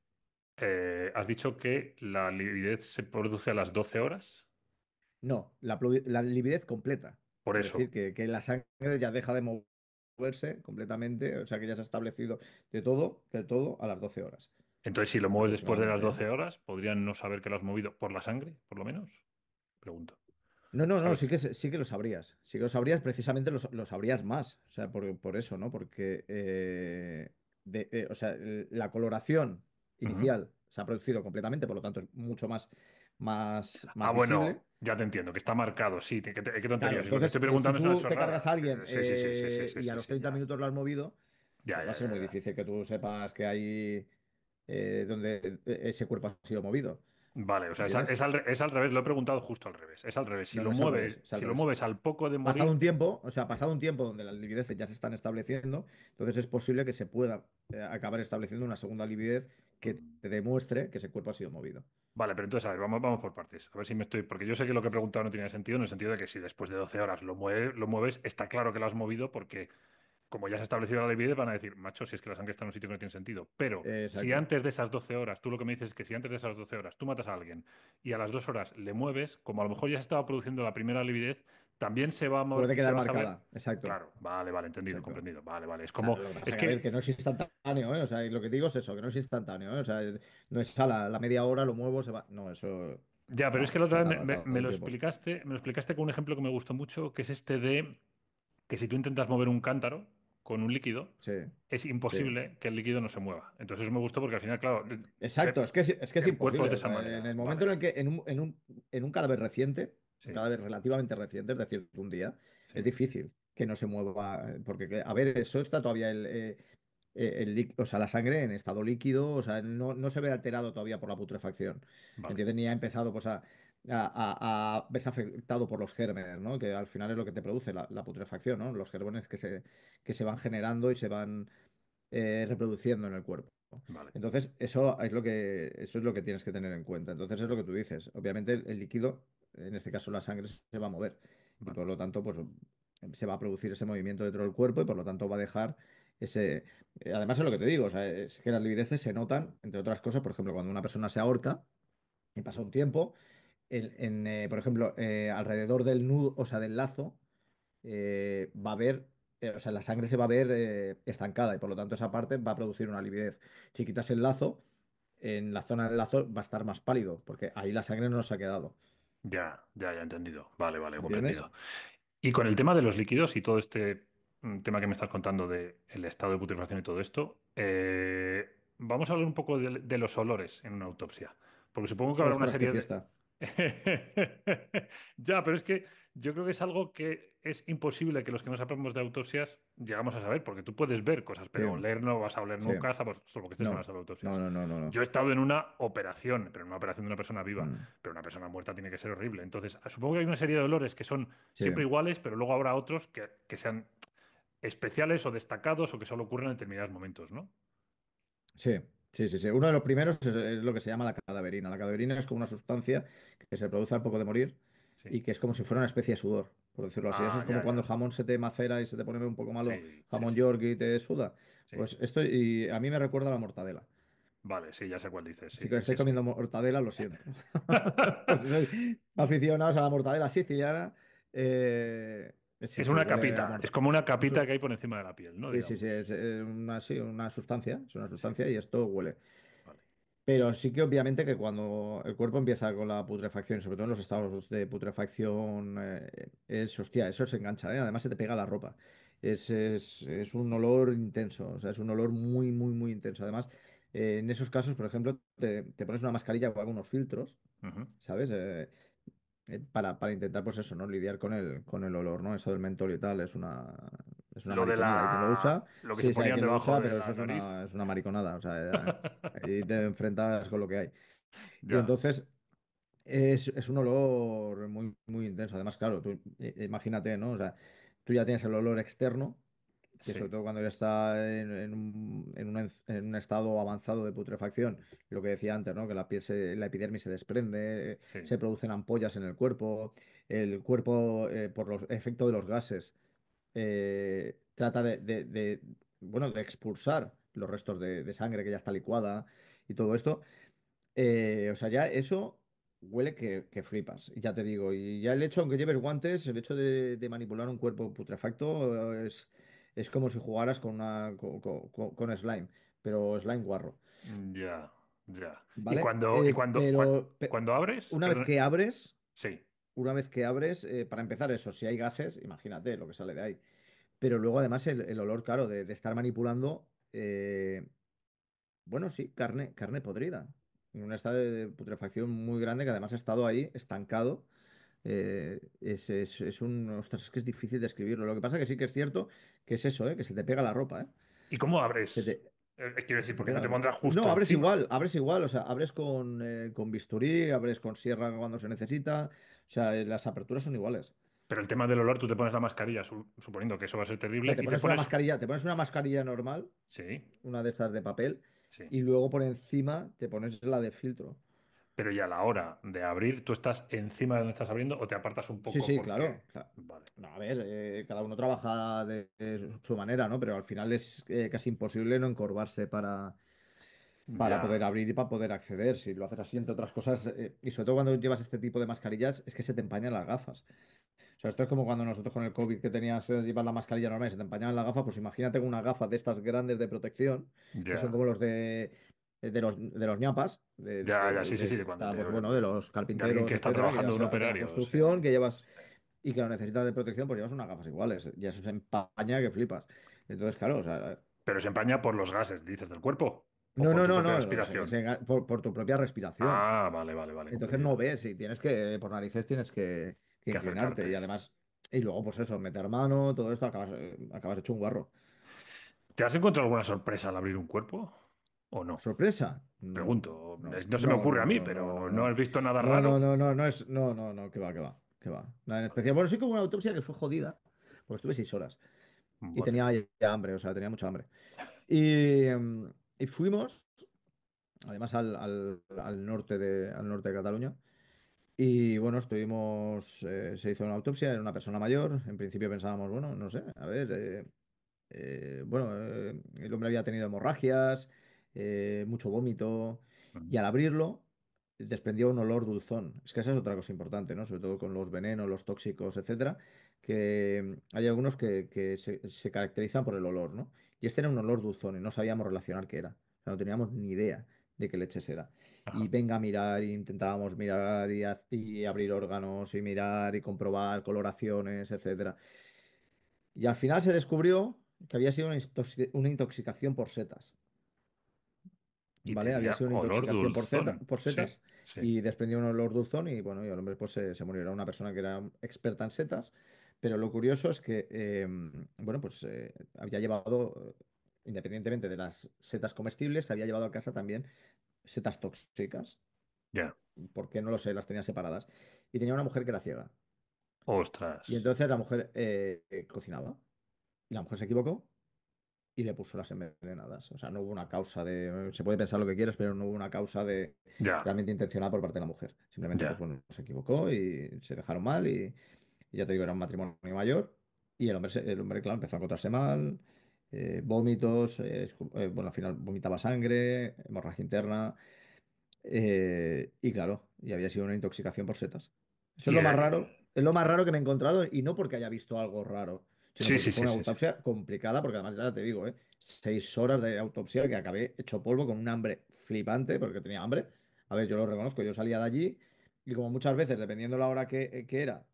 has dicho que la lividez se produce a las 12 horas. No, la lividez completa. Por Es decir, eso. que la sangre ya deja de moverse completamente, o sea que ya se ha establecido de todo a las 12 horas Entonces, si lo mueves después de las aproximadamente, ¿eh? 12 horas, ¿podrían no saber que lo has movido por la sangre, por lo menos? Pregunto. No, no, no, ¿Sabes? sí que lo sabrías. Sí que lo sabrías, precisamente lo sabrías más. O sea, por eso, ¿no? Porque, o sea, la coloración Ujú. inicial se ha producido completamente, por lo tanto es mucho más Ah, visible. bueno, ya te entiendo, que está marcado, sí, qué Claro, tontería. Si lo que estoy entonces, si preguntando es una tú te cargas a chorrada. alguien Sí, sí, sí, sí, sí, sí, y a sí, los sí, 30 ya. minutos lo has movido, Ya, pues va a ya, ser ya, muy ya. difícil que tú sepas que hay donde ese cuerpo ha sido movido. Vale, o sea, ¿Entiendes? es al revés, lo he preguntado justo al revés. Es al revés. No, no es al revés, es al Si lo revés. mueves al poco de Pasado un morir, tiempo, o sea, pasado un tiempo donde las livideces ya se están estableciendo, entonces es posible que se pueda acabar estableciendo una segunda lividez que te demuestre que ese cuerpo ha sido movido. vale, pero entonces, a ver, vamos por partes. A ver si me estoy. Porque yo sé que lo que he preguntado no tenía sentido, en el sentido de que si después de 12 horas lo mueves, está claro que lo has movido porque, como ya se ha establecido la lividez, van a decir, macho, si es que la sangre está en un sitio que no tiene sentido. Pero si Exacto. antes de esas 12 horas, tú lo que me dices es que si antes de esas 12 horas tú matas a alguien y a las 2 horas le mueves, como a lo mejor ya se estaba produciendo la primera lividez, también Puede se quedar va a saber. marcada. Exacto. Claro, vale, vale, entendido, Exacto. comprendido. Vale, vale. Es O sea, como. lo que Es pasa que, a ver, que. que no es instantáneo, ¿eh? O sea, y lo que digo es eso, que no es instantáneo, ¿eh? O sea, no es a la media hora, lo muevo, se va. No, eso. Ya, pero es que No, la o otra sea, vez tarda un tiempo. me lo explicaste con un ejemplo que me gustó mucho, que es este de que si tú intentas mover un cántaro con un líquido, Sí, es sí. imposible que el líquido no se mueva. Entonces eso me gustó porque al final, claro, Exacto, es que es el cuerpo es imposible. de O esa sea, en manera. el momento Vale, en el que en un cadáver reciente, un sí, cadáver relativamente reciente, es decir, de un día, es sí, difícil que no se mueva. Porque, a ver, eso está todavía o sea, la sangre en estado líquido, o sea, no se ve alterado todavía por la putrefacción. vale, ¿Entiendes? Ni ha empezado pues, a verse afectado por los gérmenes, ¿no? Que al final es lo que te produce la putrefacción, ¿no? Los gérmenes que se van generando y se van reproduciendo en el cuerpo. vale, Entonces, eso es lo que tienes que tener en cuenta. Entonces, es lo que tú dices. Obviamente, el líquido, en este caso la sangre, se va a mover y vale, por lo tanto, pues se va a producir ese movimiento dentro del cuerpo y por lo tanto va a dejar ese. Además, es lo que te digo, o sea, es que las livideces se notan, entre otras cosas, por ejemplo, cuando una persona se ahorca y pasa un tiempo, por ejemplo, alrededor del nudo, o sea, del lazo va a haber, o sea, la sangre se va a ver estancada y por lo tanto esa parte va a producir una lividez. Si quitas el lazo, en la zona del lazo va a estar más pálido, porque ahí la sangre no nos ha quedado. ya, ya, ya entendido. Vale, vale, ¿Entiendes? comprendido. Y con el tema de los líquidos y todo este tema que me estás contando del estado de putrefacción y todo esto, vamos a hablar un poco de los olores en una autopsia. Porque supongo que habrá una Ostras, qué serie de... fiesta. Ya, pero es que yo creo que es algo que es imposible que los que no sabemos de autopsias llegamos a saber, porque tú puedes ver cosas, Sí, pero oler no vas a oler sí. nunca, salvo que estés en una No, sala de no, autopsias. no, no, no, Yo no. he estado en una operación, pero en una operación de una persona viva, Mm, pero una persona muerta tiene que ser horrible. Entonces, supongo que hay una serie de olores que son sí, siempre iguales, pero luego habrá otros que sean especiales o destacados o que solo ocurren en determinados momentos, ¿no? sí, sí, sí, sí. Uno de los primeros es lo que se llama la cadaverina. La cadaverina es como una sustancia que se produce al poco de morir Sí. y que es como si fuera una especie de sudor, por decirlo así. Eso Ah, es como ya, cuando el ya. jamón se te macera y se te pone un poco malo, Sí, sí, jamón sí. york y te suda. Sí. Pues esto y a mí me recuerda a la mortadela. Vale, sí, ya sé cuál dices. Si que Sí, estáis sí, sí. comiendo mortadela, lo siento. Pues si sois aficionados a la mortadela siciliana, sí, Es sí, una huele a capita, es mortadela. como una capita que hay por encima de la piel, ¿no? Sí, sí, sí, Digamos. es sí, es una Sí, sustancia y esto huele. vale. Pero sí que obviamente que cuando el cuerpo empieza con la putrefacción, sobre todo en los estados de putrefacción, hostia, eso se engancha, ¿eh? Además se te pega la ropa. Es un olor intenso, o sea, es un olor muy, muy, muy intenso. Además, en esos casos, por ejemplo, te pones una mascarilla con algunos filtros, Ujú. ¿sabes? Para intentar, pues eso, ¿no? Lidiar con el olor, ¿no? Eso del mentol y tal es una Lo de mariconada. Hay quien lo usa, lo que se sí, sí, hay ponían quien lo debajo usa, de pero eso la nariz. es una mariconada. O sea, ahí te enfrentas con lo que hay. Y Ya, entonces es un olor muy, muy intenso. Además, claro, tú imagínate, ¿no? O sea, tú ya tienes el olor externo, que sobre sí, todo cuando ya está en un estado avanzado de putrefacción, lo que decía antes, ¿no? Que la piel la epidermis se desprende, sí. se producen ampollas en el cuerpo, por los efectos de los gases, trata bueno, de expulsar los restos de sangre que ya está licuada y todo esto. O sea, ya eso huele que flipas, ya te digo. Y ya el hecho, aunque lleves guantes, el hecho de manipular un cuerpo putrefacto es como si jugaras con slime, pero slime guarro, Ya, ya. ¿Y ¿vale? cuando abres? Una vez Perdón. que abres, Sí. para empezar eso, si hay gases, imagínate lo que sale de ahí. Pero luego además el olor, claro, de estar manipulando. Bueno, sí, carne podrida. En un estado de putrefacción muy grande que además ha estado ahí estancado. Ostras, es que es difícil describirlo. Lo que pasa que sí que es cierto que es eso, que se te pega la ropa, ¿eh? ¿Y cómo Se abres? te, Quiero se decir, te porque no pega te la ropa. pondrás justo No, encima. abres igual, o sea, abres con bisturí, abres con sierra cuando se necesita. O sea, las aperturas son iguales. Pero el tema del olor, tú te pones la mascarilla, suponiendo que eso va a ser O sea, terrible, y te pones... te pones una mascarilla normal, Sí, una de estas de papel, sí. y luego por encima te pones la de filtro. Pero ya a la hora de abrir, ¿tú estás encima de donde estás abriendo o te apartas un Sí, poco sí, claro, porque... claro. Vale. No, a ver, cada uno trabaja de su manera, ¿no? Pero al final es casi imposible no encorvarse para poder Ya, abrir y para poder acceder. Si lo haces así, entre otras cosas, y sobre todo cuando llevas este tipo de mascarillas, es que se te empañan las gafas. O sea, esto es como cuando nosotros con el COVID que tenías, llevar la mascarilla normal y se te empañaban las gafas, pues imagínate con unas gafas de estas grandes de protección, que son ya. como los de los ñapas, Ya, ya, sí, sí, sí, pues bueno, de los de alguien carpinteros, que está etcétera, que trabajando, llevas un de la operario, sí. construcción, que llevas y que lo necesitas de protección, pues llevas unas gafas iguales. Y eso se empaña que flipas. Entonces, claro, o sea, Pero se empaña por los gases, dices, del cuerpo o no, por no, tu no, propia no, respiración. por tu propia respiración. Ah, vale, vale, vale, Entonces no comprendido. ves y tienes por narices tienes que Que inclinarte. Y acercarte. además, y luego, pues eso, meter mano, todo esto, acabas hecho un guarro. ¿Te has encontrado alguna sorpresa al abrir un cuerpo? ¿O no? ¿Sorpresa? No, Pregunto. no, No se me no, ocurre a no, mí, no, pero no, no no. has visto nada No, no, raro. no, no, no es. No, no, no, que va, que va, que va. Nada en Vale, especial. Bueno, sí que hubo una autopsia que fue jodida, porque estuve 6 horas y vale. tenía ya hambre, o sea, tenía mucha hambre. Y fuimos, además, al norte de Cataluña. Y bueno, se hizo una autopsia, era una persona mayor. En principio pensábamos, bueno, no sé, a ver, bueno, el hombre había tenido hemorragias, mucho vómito, y Mm, al abrirlo desprendió un olor dulzón. Es que esa es otra cosa importante, ¿no? Sobre todo con los venenos, los tóxicos, etcétera, que hay algunos que se caracterizan por el olor, ¿no? Y este era un olor dulzón y no sabíamos relacionar qué era. O sea, no teníamos ni idea de qué leches era. Y ajá. venga a mirar, y intentábamos mirar y abrir órganos y mirar y comprobar coloraciones, etcétera. Y al final se descubrió que había sido una intoxicación por setas, Y ¿vale? Había tenía sido una olor intoxicación dulzón. por Sí, setas sí. y desprendió un olor dulzón y bueno, y el hombre pues se murió. Era una persona que era experta en setas, pero lo curioso es que, bueno, pues había llevado, independientemente de las setas comestibles, había llevado a casa también setas tóxicas, Ya. porque no lo sé, las tenía separadas. Y tenía una mujer que era ciega. Ostras. Y entonces la mujer cocinaba y la mujer se equivocó y le puso las envenenadas. O sea, no hubo una causa de. Se puede pensar lo que quieras, pero no hubo una causa de Ya, realmente intencional por parte de la mujer. Simplemente, pues ya. bueno, se equivocó y se dejaron mal y ya te digo, era un matrimonio mayor y el hombre, claro, empezó a encontrarse mal vómitos, bueno, al final vomitaba sangre, hemorragia interna, y claro, y había sido una intoxicación por setas. Eso es Y, lo más raro, es lo más raro que me he encontrado y no porque haya visto algo raro, sino sí, porque sí, fue sí, una sí, sí. autopsia complicada, porque además ya te digo, 6 horas de autopsia que acabé hecho polvo con un hambre flipante, porque tenía hambre. A ver, yo lo reconozco, yo salía de allí y como muchas veces, dependiendo la hora que era,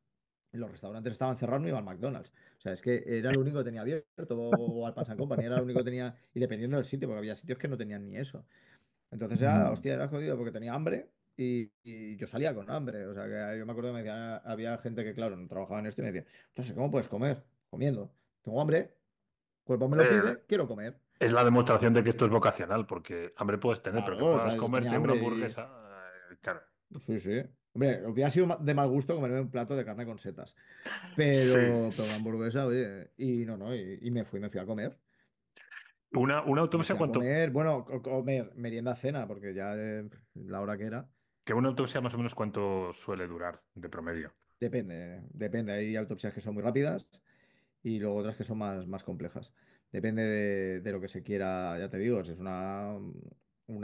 los restaurantes estaban cerrados, no iba al McDonald's. O sea, es que era lo único que tenía abierto, o al Pans and Company, era lo único que tenía, y dependiendo del sitio, porque había sitios que no tenían ni eso. Entonces era, Mm. hostia, era jodido porque tenía hambre y yo salía con hambre. O sea, que yo me acuerdo que me decía, había gente que, claro, no trabajaba en esto y me decía, entonces, ¿cómo puedes comer? Comiendo. Tengo hambre, el cuerpo me lo Eh, pide, quiero comer. es la demostración de que esto es vocacional, porque hambre puedes tener, pero que Claro, o puedas sea, yo tenía comerte una hambre y... hamburguesa, claro. Sí, sí. Hombre, hubiera sido de mal gusto comerme un plato de carne con setas. Sí, Pero una sí. hamburguesa, oye, y no, no, y me fui a comer. Una Me autopsia, fui a ¿cuánto? comer, bueno, comer, merienda, cena, porque ya la hora que era. Que una autopsia más o menos cuánto suele durar de promedio. Depende. Hay autopsias que son muy rápidas y luego otras que son más complejas. Depende de lo que se quiera, ya te digo, si es una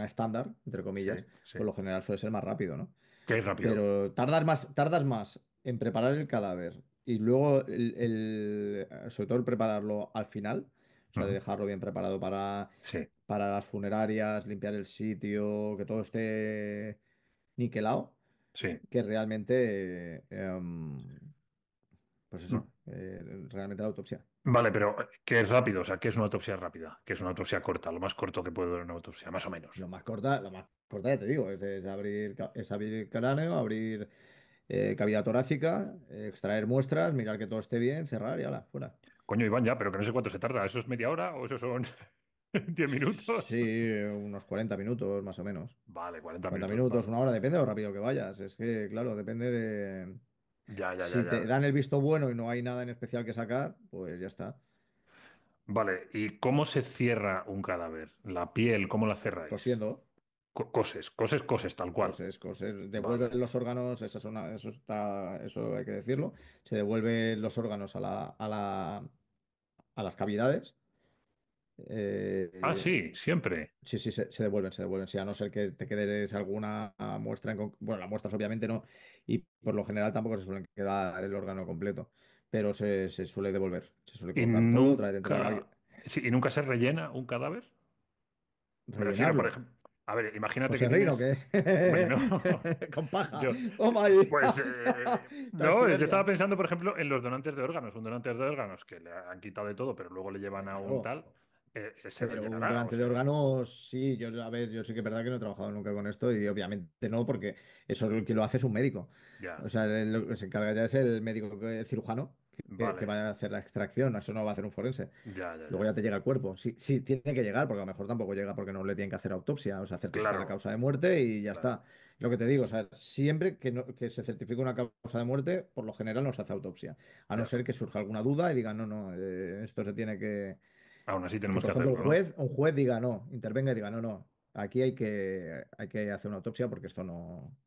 estándar, entre Sí, comillas, sí. por lo general suele ser más rápido, ¿no? Que es rápido. Pero tardas más en preparar el cadáver y luego, sobre todo el prepararlo al final, o sea, de Ujú. dejarlo bien preparado Sí, para las funerarias, limpiar el sitio, que todo esté niquelado, sí. que realmente, pues Mm. eso, realmente la autopsia. Vale, pero ¿qué es rápido? O sea, ¿qué es una autopsia rápida? ¿Qué es una autopsia corta? Lo más corto que puede durar una autopsia, más o menos. Lo más corta ya te digo, es abrir, es abrir cráneo, abrir cavidad torácica, extraer muestras, mirar que todo esté bien, cerrar y ala, fuera. Coño, Iván, ya, pero que no sé cuánto se tarda. ¿Eso es media hora o eso son 10 minutos? Sí, unos 40 minutos más o menos. Vale, 40 40 minutos, minutos, vale. una hora, depende de lo rápido que vayas. Es que, claro, depende de... Ya, ya, ya, Si te ya. dan el visto bueno y no hay nada en especial que sacar, pues ya está. Vale, ¿y cómo se cierra un cadáver? ¿La piel, cómo la cerráis? Cosiendo. Coses, tal cual. Coses, Vale. devuelven los órganos, eso hay que decirlo, se devuelven los órganos a las cavidades. Ah, eh, sí, siempre. sí, sí, se devuelven, sí, a no ser que te quedes alguna muestra, bueno, las muestras obviamente no, y por lo general tampoco se suelen quedar el órgano completo, pero se suele devolver, se suele ¿Y cortar todo, trae dentro de la cavidad. nunca, sí, ¿y nunca se rellena un cadáver? Me refiero, por Rellenarlo. ejemplo, a ver, imagínate que José Reino, tienes... ¿qué? Hombre, no. Con paja. Yo, Toma ahí. pues, no, yo estaba Taxidermia. pensando, por ejemplo, en los donantes de órganos. Un donante de órganos que le han quitado de todo, pero luego le llevan a un Claro. tal, se Pero un rellenará. O donante de sea, órganos, sí, a ver, yo sí que es verdad que no he trabajado nunca con esto y obviamente no, porque eso el que lo hace es un médico. O ya, sea, lo que se encarga ya es el médico cirujano que vale, va a hacer la extracción, eso no va a hacer un forense. ya, ya, Luego ya. ya te llega el cuerpo. Sí, sí, tiene que llegar, porque a lo mejor tampoco llega porque no le tienen que hacer autopsia, o sea, certifica la Claro, causa de muerte y ya claro, está. Lo que te digo, o sea, siempre que se certifique una causa de muerte, por lo general no se hace autopsia, a no ya. ser que surja alguna duda y digan, no, no, esto se tiene Aún así que tenemos por que ejemplo hacerlo, ¿no? un juez diga no, intervenga y diga no, no, aquí hay que hacer una autopsia porque esto no,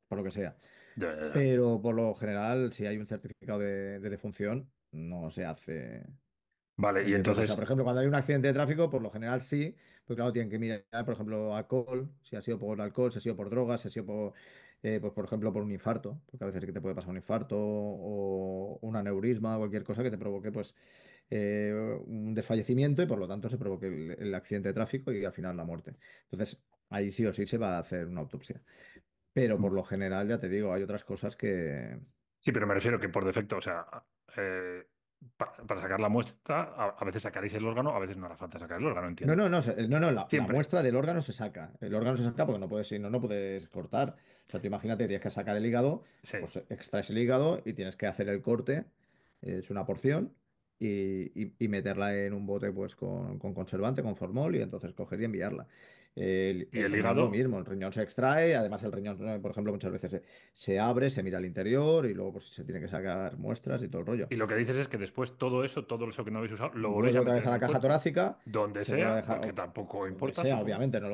por lo que sea. Ya, ya, ya. Pero por lo general, si hay un certificado de defunción, no se hace. Vale, y Otra cosa, por entonces, ejemplo, cuando hay un accidente de tráfico, por lo general sí, pues claro, tienen que mirar, por ejemplo, alcohol, si ha sido por alcohol, si ha sido por drogas, si ha sido pues por ejemplo, por un infarto, porque a veces sí que te puede pasar un infarto o un aneurisma, cualquier cosa que te provoque, pues, un desfallecimiento y por lo tanto se provoque el accidente de tráfico y al final la muerte. Entonces, ahí sí o sí se va a hacer una autopsia. Pero por lo general, ya te digo, hay otras cosas que... sí, pero me refiero que por defecto, o sea, para sacar la muestra, a veces sacaréis el órgano, a veces no hará falta sacar el órgano, No, entiendo. no, no, no, no, la Siempre. muestra del órgano se saca. El órgano se saca porque no puedes, si no, no puedes cortar. O sea, tú imagínate, tienes que sacar el hígado, Sí. pues extraes el hígado y tienes que hacer el corte, es una porción, y meterla en un bote pues con conservante, con formol, y entonces coger y enviarla. El, Y el el riñón lo hígado, mismo, el riñón se extrae, además el riñón, por ejemplo, muchas veces se abre, se mira al interior y luego pues se tiene que sacar muestras y todo el rollo. y lo que dices es que después todo eso que no habéis usado, lo volvéis Vuelve a otra meter vez a en la el caja cuerpo, torácica, donde se vuelve a sea, dejar, porque tampoco donde importa, sea, supongo. obviamente, no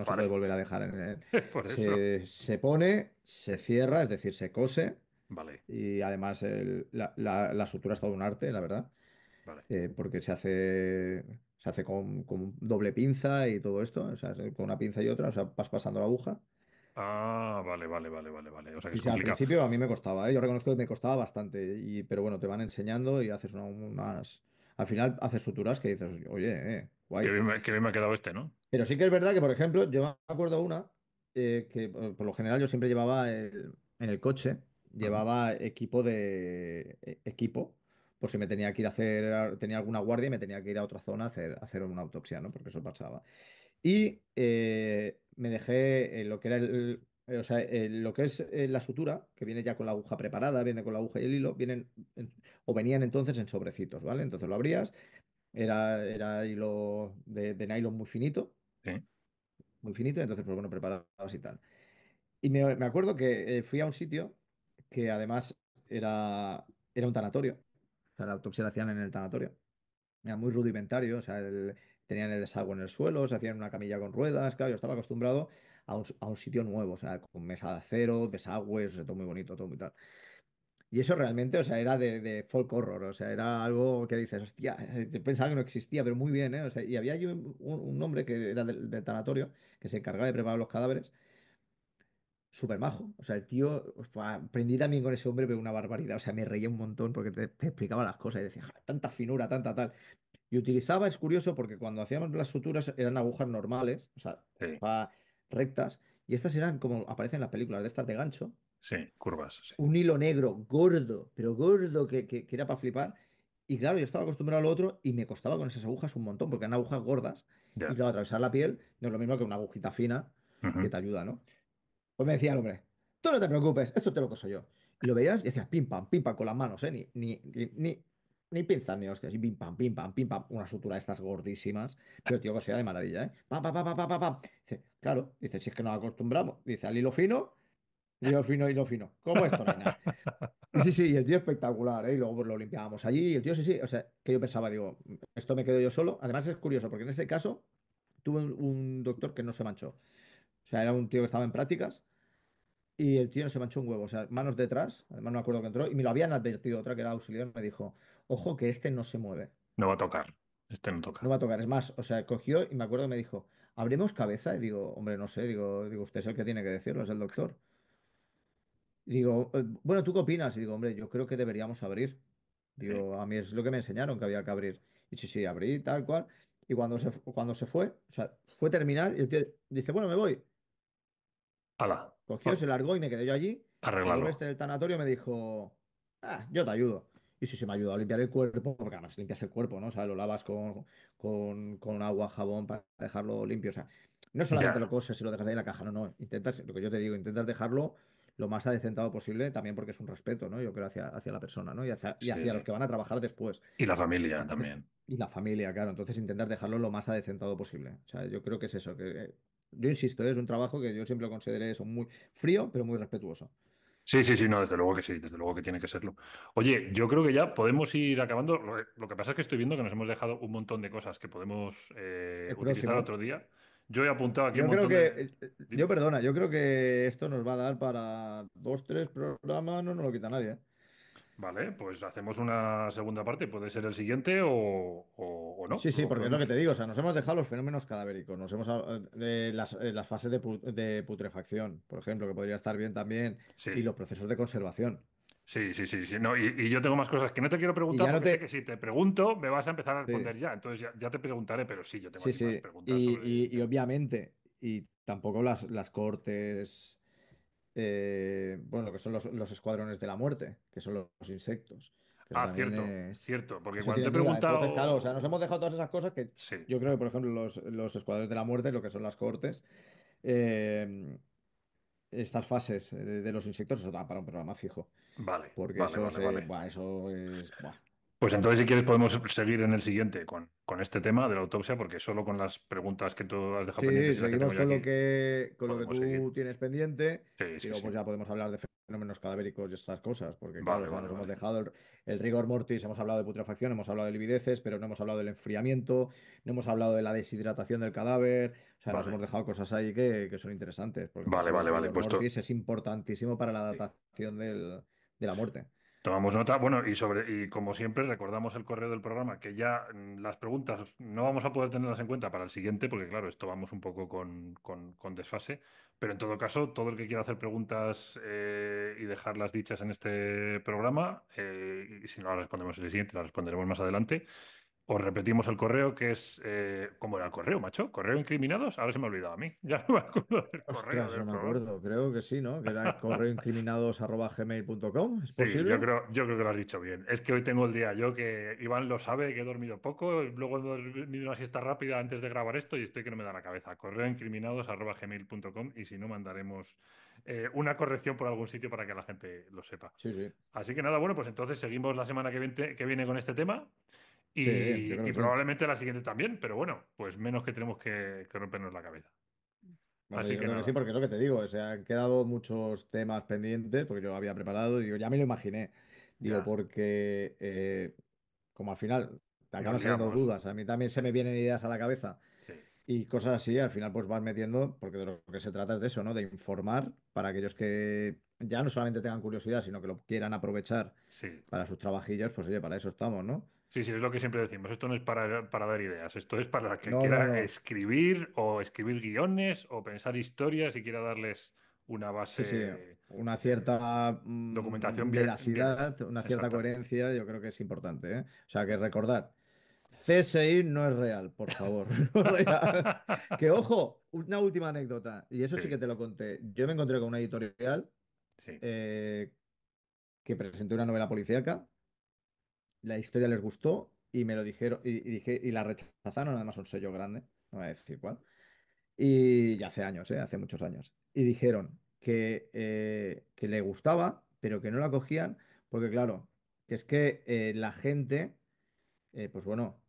se puede Vale, volver a dejar en el... por eso. Se pone, se cierra, es decir, se cose, Vale. y además la sutura es todo un arte, la verdad. Vale. porque se hace con doble pinza y todo esto, o sea, con una pinza y otra, o sea, vas pasando la aguja. Ah, vale, vale, vale, vale, vale. O sea que Y es sí, al complicado. principio a mí me costaba, ¿eh? Yo reconozco que me costaba bastante, pero bueno, te van enseñando y haces Al final haces suturas que dices, oye, guay. Qué bien me ha quedado este, ¿no? Pero sí que es verdad que, por ejemplo, yo me acuerdo una que por lo general yo siempre llevaba en el coche, Ujú. llevaba equipo, por si me tenía que ir a hacer, tenía alguna guardia y me tenía que ir a otra zona a hacer una autopsia, ¿no? Porque eso pasaba. Y me dejé lo que era o sea, lo que es la sutura, que viene ya con la aguja preparada, viene con la aguja y el hilo, o venían entonces en sobrecitos, ¿vale? Entonces lo abrías, era hilo de nylon Sí, muy finito, y entonces, pues bueno, preparabas y tal. Y me acuerdo que fui a un sitio que además era un tanatorio, o sea, la autopsia la hacían en el tanatorio. Era muy rudimentario, o sea, tenían el desagüe en el suelo, se hacían una camilla con ruedas, claro, yo estaba acostumbrado a un sitio nuevo, o sea, con mesa de acero, desagües, o sea, todo muy bonito, todo muy tal. Y eso realmente, o sea, era de folk horror, o sea, era algo que dices, hostia, yo pensaba que no existía, pero muy bien, ¿eh? O sea, y había allí un hombre que era del tanatorio, que se encargaba de preparar los cadáveres, súper majo. O sea, el tío, aprendí también con ese hombre, pero una barbaridad. O sea, me reía un montón porque te explicaba las cosas y decía, "Ja, tanta finura, tanta tal". Y utilizaba, es curioso, porque cuando hacíamos las suturas eran agujas normales, o sea, sí, rectas, y estas eran como aparecen en las películas, de estas de gancho, sí, curvas, sí. un hilo negro gordo, pero gordo que era para flipar. Y claro, yo estaba acostumbrado a lo otro y me costaba con esas agujas un montón, porque eran agujas gordas. Y Ya. claro, atravesar la piel no es lo mismo que una agujita fina que Ujú. te ayuda, ¿no? Pues me decía el hombre, tú no te preocupes, esto te lo coso yo. Y lo veías y decías pim pam con las manos, ¿eh? Ni pinzas ni hostias, y pim pam, una sutura de estas gordísimas, pero tío, cosía de maravilla, ¿eh? Pam, pam, pam, pam, pam, pam, pam. Dice, claro, dice, si es que nos acostumbramos. Dice, al hilo fino, hilo fino. ¿Cómo esto no hay nada? Y sí, sí, y el tío espectacular, ¿eh? Y luego pues, lo limpiábamos allí, y el tío sí, sí, o sea, que yo pensaba, digo, esto me quedo yo solo. Además es curioso, porque en ese caso tuve un doctor que no se manchó. O sea, era un tío que estaba en prácticas. Y el tío no se manchó un huevo, o sea, manos detrás, además no me acuerdo que entró, y me lo habían advertido otra que era auxiliar, me dijo, ojo que este no se mueve, No va a tocar. Este no no toca. va a tocar. Es más, o sea, cogió y me acuerdo que me dijo, ¿abrimos cabeza? Y digo, hombre, no sé, digo, usted es el que tiene que decirlo, es el doctor. Y digo, bueno, ¿tú qué opinas? Y digo, hombre, yo creo que deberíamos abrir. Sí. Digo, a mí es lo que me enseñaron que había que abrir. Y sí, sí, abrí, tal cual. Y cuando se fue, o sea, fue terminar y el tío dice, bueno, me voy. Hala, Cogió, se largó y me quedé yo allí. Y el hombre arréglalo. este del tanatorio me dijo, yo te ayudo. Y sí, se me ayudó a limpiar el cuerpo, porque además limpias el cuerpo, ¿no? O sea, lo lavas con agua, jabón para dejarlo limpio. O sea, no solamente lo Ya, coses y lo dejas ahí en la caja, no, no. Intentas, lo que yo te digo, intentas dejarlo lo más adecentado posible, también porque es un respeto, ¿no? Yo creo hacia la persona, ¿no? Y hacia los sí. que van a trabajar después. Y la familia Entonces, también. y la familia, claro. Entonces, intentar dejarlo lo más adecentado posible. O sea, yo creo que es eso, yo insisto, es un trabajo que yo siempre lo consideré eso, muy frío, pero muy respetuoso. Sí, sí, sí, no, desde luego que sí, desde luego que tiene que serlo. Oye, yo creo que ya podemos ir acabando. Lo que pasa es que estoy viendo que nos hemos dejado un montón de cosas que podemos El utilizar próximo. otro día. Yo he apuntado aquí un Yo creo montón que, de... yo Dime. perdona, yo creo que esto nos va a dar para dos, tres programas, no nos lo quita nadie, ¿eh? Vale, pues hacemos una segunda parte. Puede ser el siguiente o no. Sí, sí, Lo porque es lo que podemos... te digo, o sea, nos hemos dejado los fenómenos cadavéricos, las fases de putrefacción, por ejemplo, que podría estar bien también, y Sí, los procesos de conservación. sí, sí, sí, sí. No, y yo tengo más cosas que no te quiero Y preguntar ya no porque sé que te... si te pregunto me vas a empezar a Sí, responder ya. Entonces ya te preguntaré, pero sí, yo tengo sí, aquí más sí. preguntas Y, sobre el y- y tema. obviamente, y tampoco las cohortes, bueno, lo que son los escuadrones de la muerte, que son los insectos, que eso Ah, también cierto, es... cierto, porque Eso cuando te tiene he miga. Entonces, claro, o sea, nos hemos preguntado... dejado todas esas cosas que Sí, yo creo que, por ejemplo, los escuadrones de la muerte, lo que son las cohortes, eh, estas fases de los insectos, eso da para un programa fijo, vale, porque vale, vale, vale. eso es, buah. Pues entonces, si quieres, podemos seguir en el siguiente con este tema de la autopsia, porque solo con las preguntas que tú has dejado Sí, pendientes y las que tengo seguimos yo con lo aquí, que, con lo que podemos tú seguir. tienes pendiente Sí, y sí, luego sí. pues ya podemos hablar de fenómenos cadavéricos y estas cosas, porque claro, o Vale, sea, vale, nos hemos vale. dejado el rigor mortis, hemos hablado de putrefacción, hemos hablado de livideces, pero no hemos hablado del enfriamiento, no hemos hablado de la deshidratación del cadáver, o sea, nos hemos Vale, dejado cosas ahí que son interesantes, porque por vale, ejemplo el vale, vale. rigor mortis es importantísimo para la datación de la muerte. Tomamos nota. Bueno, y como siempre, recordamos el correo del programa, que ya las preguntas no vamos a poder tenerlas en cuenta para el siguiente, porque claro, esto vamos un poco con desfase. Pero en todo caso, todo el que quiera hacer preguntas y dejarlas dichas en este programa, y si no las respondemos en el siguiente, las responderemos más adelante. Os repetimos el correo, que es... ¿cómo era el correo, macho? ¿Correo incriminados? Ahora se me ha olvidado a mí. Ya no me acuerdo del correo Ostras, del no me programa. acuerdo. Creo que sí, ¿no? Que era correoincriminados@gmail.com. ¿Es Sí, posible? yo creo que lo has dicho bien. Es que hoy tengo el día yo que Iván lo sabe, que he dormido poco, y luego he dormido una siesta rápida antes de grabar esto y estoy que no me da la cabeza. Correoincriminados@gmail.com y si no mandaremos una corrección por algún sitio para que la gente lo sepa. Sí, sí. Así que nada, bueno, pues entonces seguimos la semana que viene con este tema Sí, yo creo y que sí. probablemente la siguiente también, pero bueno, pues menos que tenemos que rompernos la cabeza. Hombre, Así yo que creo que sí, nada, porque es lo que te digo, o sea, han quedado muchos temas pendientes, porque yo había preparado, digo, ya me lo imaginé, digo, ya, porque como al final te nos acaban saliendo liamos. dudas, a mí también Sí, se me vienen ideas a la cabeza sí, y cosas así, al final pues vas metiendo, porque de lo que se trata es de eso, ¿no? De informar para aquellos que ya no solamente tengan curiosidad, sino que lo quieran aprovechar sí. para sus trabajillos, pues oye, para eso estamos, ¿no? Sí, sí, es lo que siempre decimos. Esto no es para dar ideas, esto es para el que No, no, quiera no. escribir o escribir guiones o pensar historias y quiera darles una Sí, sí, base, una eh, cierta documentación bien hecha. veracidad, una cierta Exactamente. coherencia, yo creo que es importante, ¿eh? O sea, que recordad, CSI no es real, por favor, no es real. Que ojo, una última anécdota, y eso sí Sí, que te lo conté. Yo me encontré con una editorial sí. eh, que presenté una novela policíaca, la historia les gustó y me lo dijeron, y dije, y la rechazaron, además un sello grande, no voy a decir cuál. Y ya hace años, hace muchos años. Y dijeron que le gustaba, pero que no la cogían, porque claro, que es que la gente, pues bueno,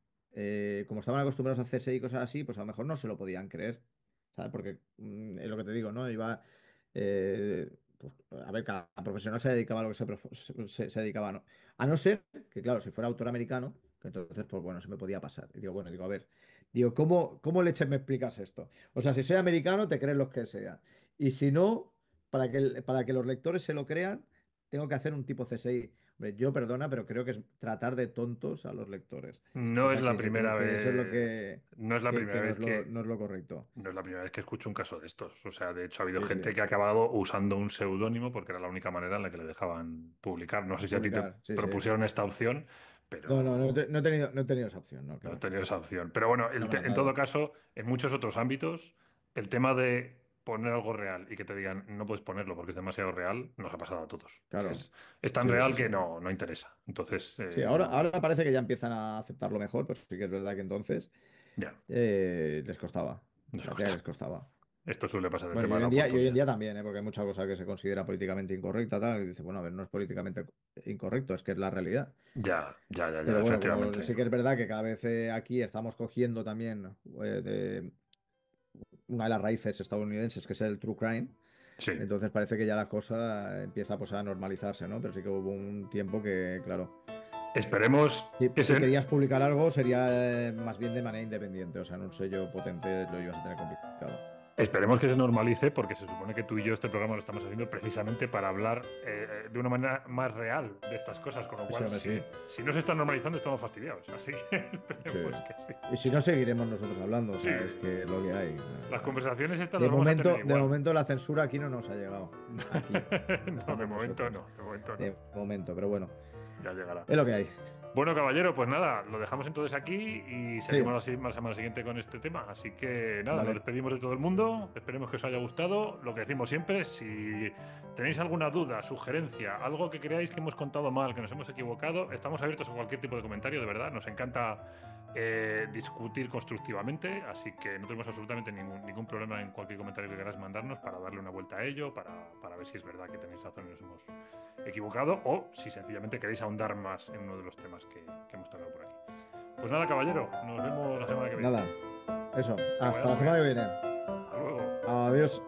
como estaban acostumbrados a hacerse y cosas así, pues a lo mejor no se lo podían creer, ¿sabes? Porque es lo que te digo, ¿no? Iba, pues, a ver, cada profesional se dedicaba a lo que se dedicaba, ¿no? A no ser que, claro, si fuera autor americano, que entonces, pues bueno, se me podía pasar. Y digo, bueno, digo, a ver, digo, ¿cómo leches me explicas esto? O sea, si soy americano, te crees lo que sea. Y si no, para que los lectores se lo crean, tengo que hacer un tipo CSI. Hombre, yo perdona, pero creo que es tratar de tontos a los lectores. No es Cosa la que yo creo primera que eso es lo vez, no es la que primera no vez es lo, que no es lo correcto. no es la primera vez que escucho un caso de estos. O sea, de hecho ha habido Sí, sí. gente que ha acabado usando un seudónimo porque era la única manera en la que le dejaban publicar. No sé si a ti te Publicar, sí, sí. propusieron esta opción, No, no, pero no he tenido esa opción, no, que no has va. tenido esa opción. Pero bueno, No me la han en todo dado. caso, en muchos otros ámbitos, el tema de poner algo real y que te digan no puedes ponerlo porque es demasiado real, nos ha pasado a todos. Que Claro. es tan Sí, real sí, que sí. no interesa. Entonces, Sí, ahora parece que ya empiezan a aceptarlo mejor, pues sí que es verdad que entonces ya, les costaba. nos Parecía que cuesta. les costaba. Esto suele pasar el Bueno, tema de la y hoy en oportunidad. día también, porque hay mucha cosa que se considera políticamente incorrecta, tal, y dice, bueno, a ver, no es políticamente incorrecto, es que es la realidad. Ya, Pero bueno, como efectivamente. sí que es verdad que cada vez aquí estamos cogiendo también una de las raíces estadounidenses, que es el true crime, Sí. entonces parece que ya la cosa empieza pues, a normalizarse, ¿no? Pero sí que hubo un tiempo que, claro, Esperemos que si se, querías publicar algo sería más bien de manera independiente, o sea, en un sello potente lo ibas a tener complicado. Esperemos que se normalice porque se supone que tú y yo este programa lo estamos haciendo precisamente para hablar de una manera más real de estas cosas, con lo Sí, cual hombre, sí, si no se está normalizando estamos fastidiados. Así que sí. esperemos que sí. Y si no, seguiremos nosotros hablando, o Sí, sea, es que lo que hay. las conversaciones estas las vamos a tener De igual. momento la censura aquí no nos ha llegado. Aquí, donde No, de estamos momento nosotros. no, de momento no. De momento, pero bueno, Ya llegará. es lo que hay. Bueno, caballero, pues nada, lo dejamos entonces aquí y Sí, seguimos la semana siguiente con este tema. Así que nada, nos vale. despedimos de todo el mundo. Esperemos que os haya gustado. Lo que decimos siempre, si tenéis alguna duda, sugerencia, algo que creáis que hemos contado mal, que nos hemos equivocado, estamos abiertos a cualquier tipo de comentario, de verdad. Nos encanta discutir constructivamente, así que no tenemos absolutamente ningún problema en cualquier comentario que queráis mandarnos para darle una vuelta a ello, para ver si es verdad que tenéis razón y nos hemos equivocado o si sencillamente queréis ahondar más en uno de los temas que hemos tocado por aquí. Pues nada, caballero, nos vemos la semana que viene. Nada, eso. Que Hasta vaya la muy semana bien. que viene. Hasta luego. Adiós.